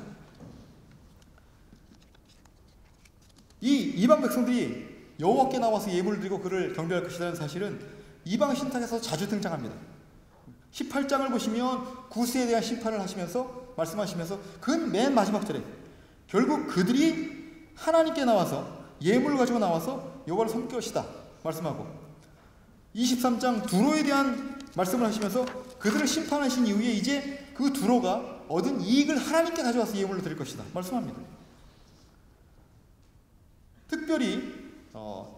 이 이방 백성들이 여호와께 나와서 예물을 드리고 그를 경배할 것이라는 사실은 이방 신탁에서 자주 등장합니다. 18장을 보시면 구스에 대한 심판을 하시면서 말씀하시면서 그 맨 마지막 절에 결국 그들이 하나님께 나와서 예물을 가지고 나와서 여호와를 섬길 것이다 말씀하고, 23장 두로에 대한 말씀을 하시면서 그들을 심판하신 이후에 이제 그 두로가 얻은 이익을 하나님께 가져와서 예물로 드릴 것이다 말씀합니다. 특별히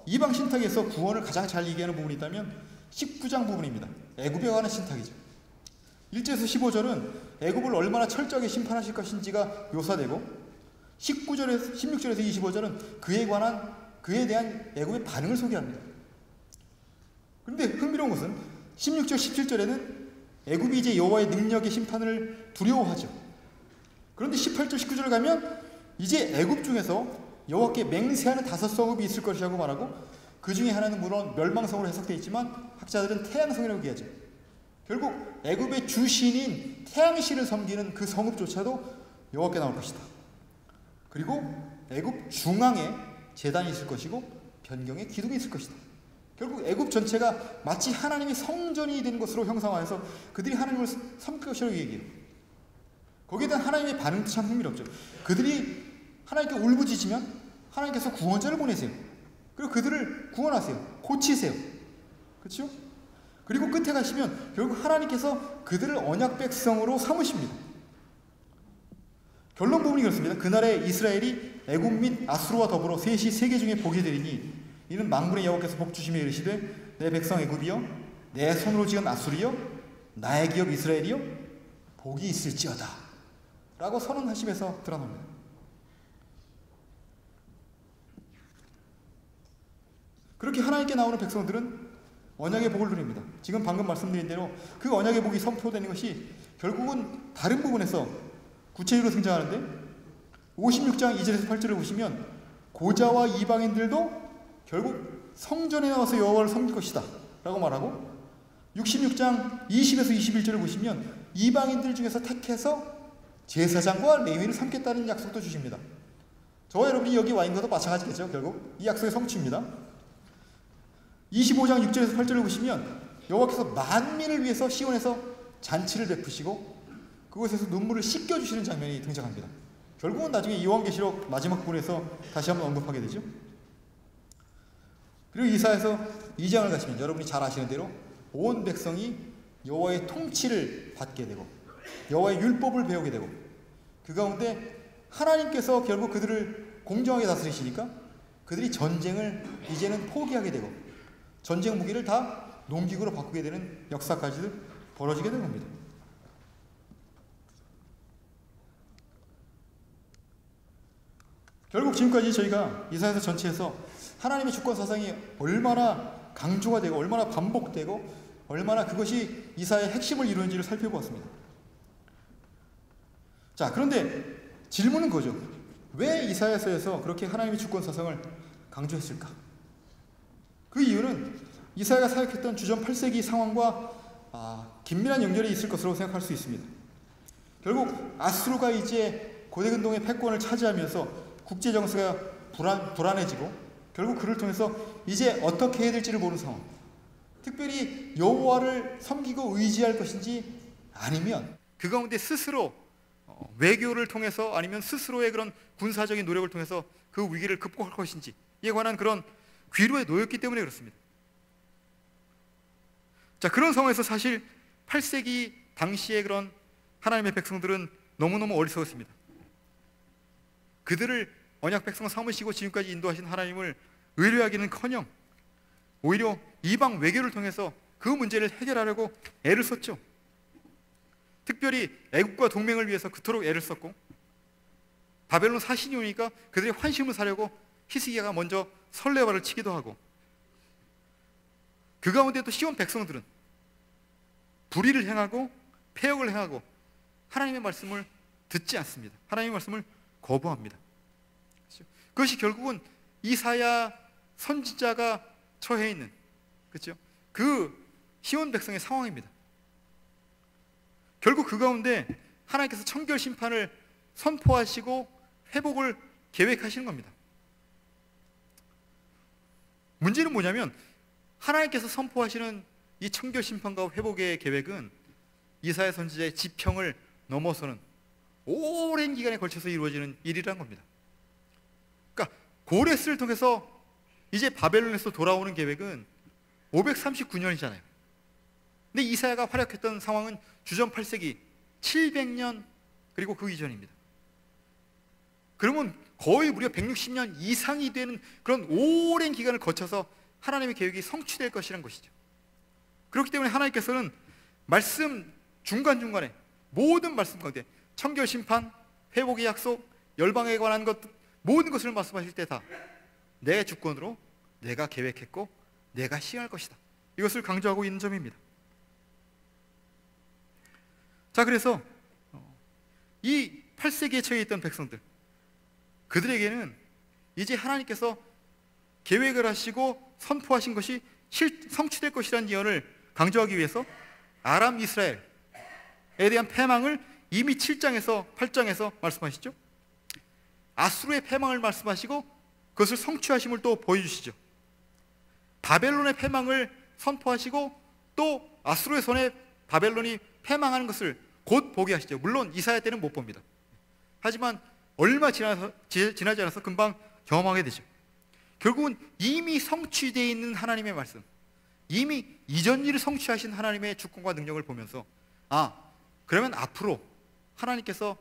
이방 신탁에서 구원을 가장 잘 얘기하는 부분이 있다면 19장 부분입니다. 애굽에 관한 신탁이죠. 1절에서 15절은 애굽을 얼마나 철저하게 심판하실 것인지가 묘사되고, 16절에서 25절은 그에 대한 애굽의 반응을 소개합니다. 그런데 흥미로운 것은 16절 17절에는 애굽이 이제 여호와의 능력의 심판을 두려워하죠. 그런데 18절 19절을 가면 이제 애굽 중에서 여호와께 맹세하는 5성읍이 있을 것이라고 말하고, 그 중에 하나는 물론 멸망성으로 해석되어 있지만 학자들은 태양성이라고 얘기하죠. 결국 애굽의 주신인 태양신을 섬기는 그 성읍조차도 여호와께 나올 것이다. 그리고 애굽 중앙에 제단이 있을 것이고 변경에 기둥이 있을 것이다. 결국 애굽 전체가 마치 하나님의 성전이 된 것으로 형상화해서 그들이 하나님을 섬길 것이라고 얘기해요. 거기에 대한 하나님의 반응도 참 흥미롭죠. 그들이 하나님께 울부짖으면 하나님께서 구원자를 보내세요. 그리고 그들을 구원하세요. 고치세요. 그렇죠? 그리고 끝에 가시면 결국 하나님께서 그들을 언약 백성으로 삼으십니다. 결론 부분이 그렇습니다. 그날에 이스라엘이 애굽 및 아수르와 더불어 셋이 세계 중에 복이 되리니 이는 만군의 여호와께서 복 주시며 이르시되 내 백성 애굽이여 내 손으로 지은 아수르여 나의 기업 이스라엘이여 복이 있을지어다 라고 선언하시면서 드러납니다. 그렇게 하나님께 나오는 백성들은 언약의 복을 누립니다. 지금 방금 말씀드린 대로 그 언약의 복이 선포되는 것이 결국은 다른 부분에서 구체적으로 등장하는데, 56장 2절에서 8절을 보시면 고자와 이방인들도 결국 성전에 나와서 여호와를 섬길 것이다 라고 말하고, 66장 20에서 21절을 보시면 이방인들 중에서 택해서 제사장과 레위인을 삼겠다는 약속도 주십니다. 저와 여러분이 여기 와 있는 것도 마찬가지겠죠. 결국 이 약속의 성취입니다. 25장 6절에서 8절을 보시면 여호와께서 만민을 위해서 시온에서 잔치를 베푸시고 그곳에서 눈물을 씻겨주시는 장면이 등장합니다. 결국은 나중에 요한계시록 마지막 부분에서 다시 한번 언급하게 되죠. 그리고 이사야서 2장을 가시면 여러분이 잘 아시는 대로 온 백성이 여호와의 통치를 받게 되고 여호와의 율법을 배우게 되고, 그 가운데 하나님께서 결국 그들을 공정하게 다스리시니까 그들이 전쟁을 이제는 포기하게 되고 전쟁 무기를 다 농기구로 바꾸게 되는 역사까지도 벌어지게 된 겁니다. 결국 지금까지 저희가 이사야서 전체에서 하나님의 주권 사상이 얼마나 강조가 되고 얼마나 반복되고 얼마나 그것이 이사야의 핵심을 이루는지를 살펴보았습니다. 자, 그런데 질문은 그거죠. 왜 이사야서에서 그렇게 하나님의 주권 사상을 강조했을까? 그 이유는 이사야가 사역했던 주전 8세기 상황과 긴밀한 연결이 있을 것으로 생각할 수 있습니다. 결국 아수르가 이제 고대근동의 패권을 차지하면서 국제 정세가 불안해지고 결국 그를 통해서 이제 어떻게 해야 될지를 모르는 상황, 특별히 여호와를 섬기고 의지할 것인지 아니면 그 가운데 스스로 외교를 통해서 아니면 스스로의 그런 군사적인 노력을 통해서 그 위기를 극복할 것인지 이에 관한 그런 귀로에 놓였기 때문에 그렇습니다. 자, 그런 상황에서 사실 8세기 당시의 그런 하나님의 백성들은 너무너무 어리석었습니다. 그들을 언약 백성 삼으시고 지금까지 인도하신 하나님을 의뢰하기는커녕 오히려 이방 외교를 통해서 그 문제를 해결하려고 애를 썼죠. 특별히 애국과 동맹을 위해서 그토록 애를 썼고, 바벨론 사신이 오니까 그들의 환심을 사려고 히스기야가 먼저 설레발을 치기도 하고, 그 가운데 또 시온 백성들은 불의를 행하고 패역을 행하고 하나님의 말씀을 듣지 않습니다. 하나님의 말씀을 거부합니다. 그것이 결국은 이사야 선지자가 처해 있는, 그렇죠? 그 시온 백성의 상황입니다. 결국 그 가운데 하나님께서 청결 심판을 선포하시고 회복을 계획하시는 겁니다. 문제는 뭐냐면 하나님께서 선포하시는 이 청결 심판과 회복의 계획은 이사야 선지자의 지평을 넘어서는 오랜 기간에 걸쳐서 이루어지는 일이란 겁니다. 그러니까 고레스를 통해서 이제 바벨론에서 돌아오는 계획은 539년이잖아요. 근데 이사야가 활약했던 상황은 주전 8세기 700년 그리고 그 이전입니다. 그러면 거의 무려 160년 이상이 되는 그런 오랜 기간을 거쳐서 하나님의 계획이 성취될 것이란 것이죠. 그렇기 때문에 하나님께서는 말씀 중간중간에 모든 말씀 가운데 청결 심판, 회복의 약속, 열방에 관한 것 모든 것을 말씀하실 때 다 내 주권으로 내가 계획했고 내가 시행할 것이다, 이것을 강조하고 있는 점입니다. 자, 그래서 이 8세기에 처해 있던 백성들, 그들에게는 이제 하나님께서 계획을 하시고 선포하신 것이 성취될 것이라는 예언을 강조하기 위해서 아람 이스라엘에 대한 패망을 이미 7장에서 8장에서 말씀하시죠. 아수르의 패망을 말씀하시고 그것을 성취하심을 또 보여주시죠. 바벨론의 패망을 선포하시고 또 아수르의 손에 바벨론이 패망하는 것을 곧 보게 하시죠. 물론 이사야 때는 못 봅니다. 하지만 얼마 지나지 않아서 금방 경험하게 되죠. 결국은 이미 성취되어 있는 하나님의 말씀, 이미 이전 일을 성취하신 하나님의 주권과 능력을 보면서 그러면 앞으로 하나님께서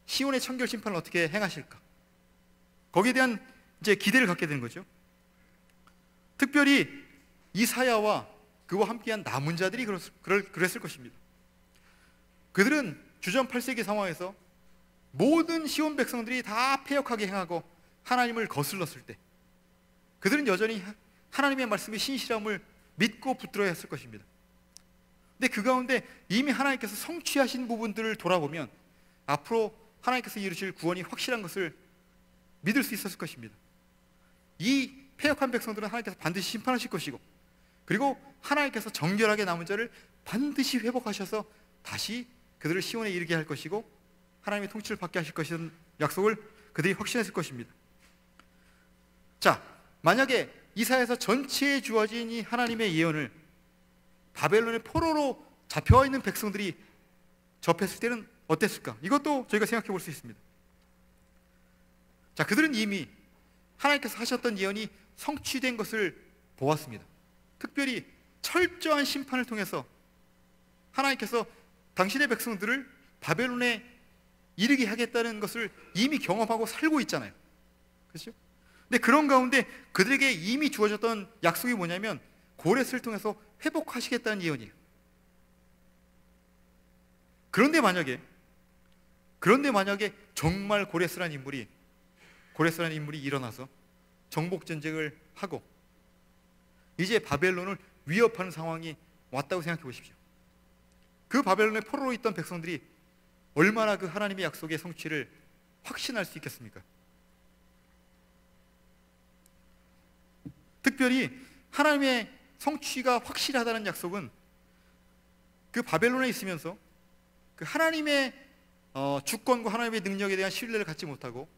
시온의 청결 심판을 어떻게 행하실까, 거기에 대한 이제 기대를 갖게 되는 거죠. 특별히 이사야와 그와 함께한 남은 자들이 그랬을 것입니다. 그들은 주전 8세기 상황에서 모든 시온 백성들이 다 패역하게 행하고 하나님을 거슬렀을 때 그들은 여전히 하나님의 말씀의 신실함을 믿고 붙들어야 했을 것입니다. 근데 그 가운데 이미 하나님께서 성취하신 부분들을 돌아보면 앞으로 하나님께서 이루실 구원이 확실한 것을 믿을 수 있었을 것입니다. 이 패역한 백성들은 하나님께서 반드시 심판하실 것이고, 그리고 하나님께서 정결하게 남은 자를 반드시 회복하셔서 다시 그들을 시온에 이르게 할 것이고 하나님의 통치를 받게 하실 것이라는 약속을 그들이 확신했을 것입니다. 자, 만약에 이사야서 전체에 주어진 이 하나님의 예언을 바벨론의 포로로 잡혀와 있는 백성들이 접했을 때는 어땠을까? 이것도 저희가 생각해 볼 수 있습니다. 자, 그들은 이미 하나님께서 하셨던 예언이 성취된 것을 보았습니다. 특별히 철저한 심판을 통해서 하나님께서 당신의 백성들을 바벨론에 이르게 하겠다는 것을 이미 경험하고 살고 있잖아요. 그렇죠? 근데 그런 가운데 그들에게 이미 주어졌던 약속이 뭐냐면 고레스를 통해서 회복하시겠다는 예언이에요. 그런데 만약에 정말 고레스라는 인물이 일어나서 정복 전쟁을 하고 이제 바벨론을 위협하는 상황이 왔다고 생각해 보십시오. 그 바벨론의 포로로 있던 백성들이 얼마나 그 하나님의 약속의 성취를 확신할 수 있겠습니까? 특별히 하나님의 성취가 확실하다는 약속은 그 바벨론에 있으면서 그 하나님의 주권과 하나님의 능력에 대한 신뢰를 갖지 못하고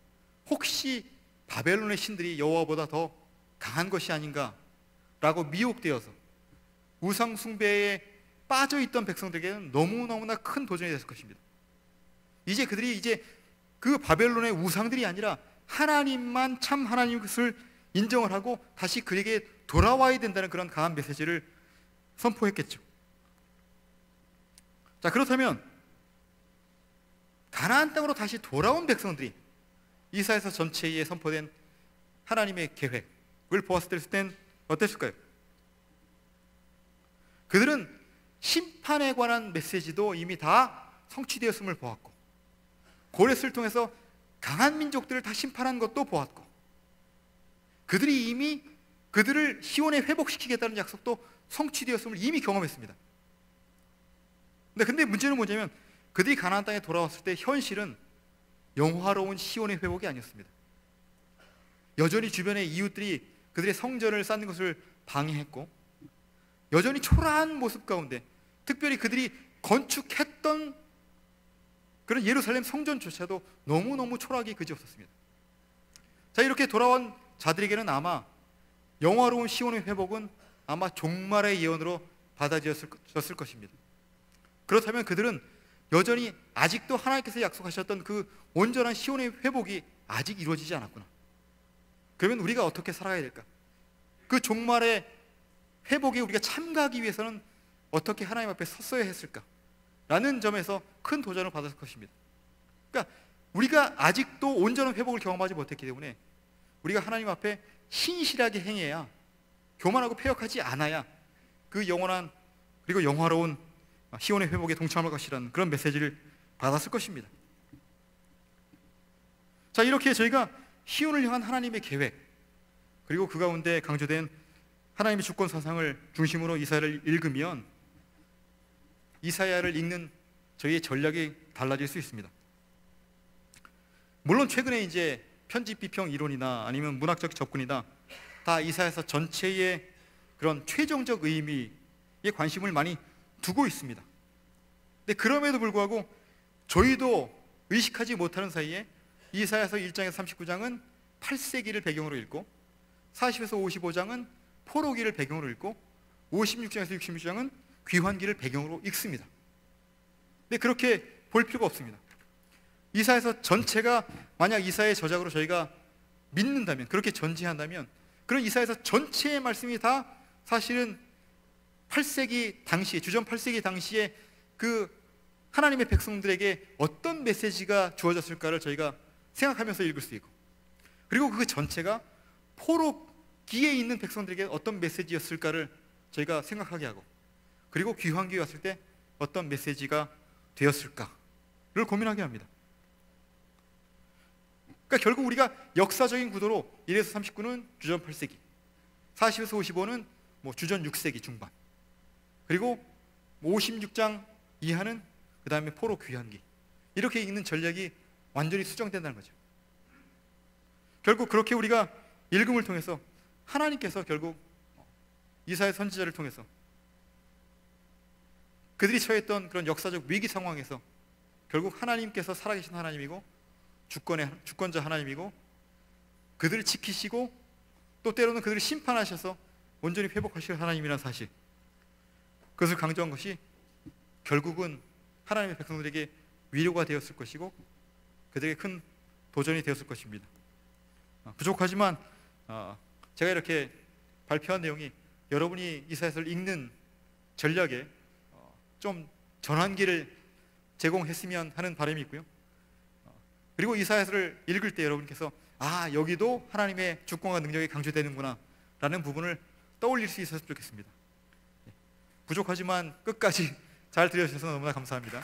혹시 바벨론의 신들이 여호와보다 더 강한 것이 아닌가라고 미혹되어서 우상 숭배에 빠져있던 백성들에게는 너무너무나 큰 도전이 됐을 것입니다. 이제 그들이 그 바벨론의 우상들이 아니라 하나님만 참 하나님 것을 인정을 하고 다시 그에게 돌아와야 된다는 그런 강한 메시지를 선포했겠죠. 자, 그렇다면 가나안 땅으로 다시 돌아온 백성들이 이사야서 전체에 선포된 하나님의 계획을 보았을 땐 어땠을까요? 그들은 심판에 관한 메시지도 이미 다 성취되었음을 보았고, 고레스를 통해서 강한 민족들을 다 심판한 것도 보았고, 그들이 이미 그들을 시온에 회복시키겠다는 약속도 성취되었음을 이미 경험했습니다. 근데 문제는 뭐냐면 그들이 가나안 땅에 돌아왔을 때 현실은 영화로운 시온의 회복이 아니었습니다. 여전히 주변의 이웃들이 그들의 성전을 쌓는 것을 방해했고, 여전히 초라한 모습 가운데 특별히 그들이 건축했던 그런 예루살렘 성전조차도 너무너무 초라하게 그지없었습니다. 자, 이렇게 돌아온 자들에게는 아마 영화로운 시온의 회복은 아마 종말의 예언으로 받아들여졌을 것입니다. 그렇다면 그들은 여전히 아직도 하나님께서 약속하셨던 그 온전한 시온의 회복이 아직 이루어지지 않았구나. 그러면 우리가 어떻게 살아가야 될까? 그 종말의 회복에 우리가 참가하기 위해서는 어떻게 하나님 앞에 섰어야 했을까? 라는 점에서 큰 도전을 받았을 것입니다. 그러니까 우리가 아직도 온전한 회복을 경험하지 못했기 때문에 우리가 하나님 앞에 신실하게 행해야, 교만하고 패역하지 않아야 그 영원한 그리고 영화로운 시온의 회복에 동참할 것이라는 그런 메시지를 받았을 것입니다. 자, 이렇게 저희가 시온을 향한 하나님의 계획, 그리고 그 가운데 강조된 하나님의 주권 사상을 중심으로 이사야를 읽으면 이사야를 읽는 저희의 전략이 달라질 수 있습니다. 물론 최근에 이제 편집 비평 이론이나 아니면 문학적 접근이나 다 이사야서 전체의 그런 최종적 의미에 관심을 많이 두고 있습니다. 근데 그럼에도 불구하고 저희도 의식하지 못하는 사이에 이사야서 1장에서 39장은 8세기를 배경으로 읽고 40에서 55장은 포로기를 배경으로 읽고 56장에서 66장은 귀환기를 배경으로 읽습니다. 근데 그렇게 볼 필요가 없습니다. 이사야서 전체가 만약 이사야의 저작으로 저희가 믿는다면, 그렇게 전제한다면, 그런 이사야서 전체의 말씀이 다 사실은 8세기 당시에, 주전 8세기 당시에 그 하나님의 백성들에게 어떤 메시지가 주어졌을까를 저희가 생각하면서 읽을 수 있고, 그리고 그 전체가 포로기에 있는 백성들에게 어떤 메시지였을까를 저희가 생각하게 하고, 그리고 귀환기에 왔을 때 어떤 메시지가 되었을까를 고민하게 합니다. 그러니까 결국 우리가 역사적인 구도로 1에서 39는 주전 8세기, 40에서 55는 주전 6세기 중반, 그리고 56장 이하는 그 다음에 포로 귀환기, 이렇게 읽는 전략이 완전히 수정된다는 거죠. 결국 그렇게 우리가 읽음을 통해서 하나님께서 결국 이사야 선지자를 통해서 그들이 처했던 그런 역사적 위기 상황에서 결국 하나님께서 살아계신 하나님이고 주권자 하나님이고, 그들을 지키시고 또 때로는 그들을 심판하셔서 온전히 회복하실 하나님이라는 사실, 그것을 강조한 것이 결국은 하나님의 백성들에게 위로가 되었을 것이고 그들에게 큰 도전이 되었을 것입니다. 부족하지만 제가 이렇게 발표한 내용이 여러분이 이사야서를 읽는 전략에 좀 전환기를 제공했으면 하는 바람이 있고요. 그리고 이사야서를 읽을 때 여러분께서 여기도 하나님의 주권과 능력이 강조되는구나 라는 부분을 떠올릴 수 있었으면 좋겠습니다. 부족하지만 끝까지 잘 들려주셔서 너무나 감사합니다.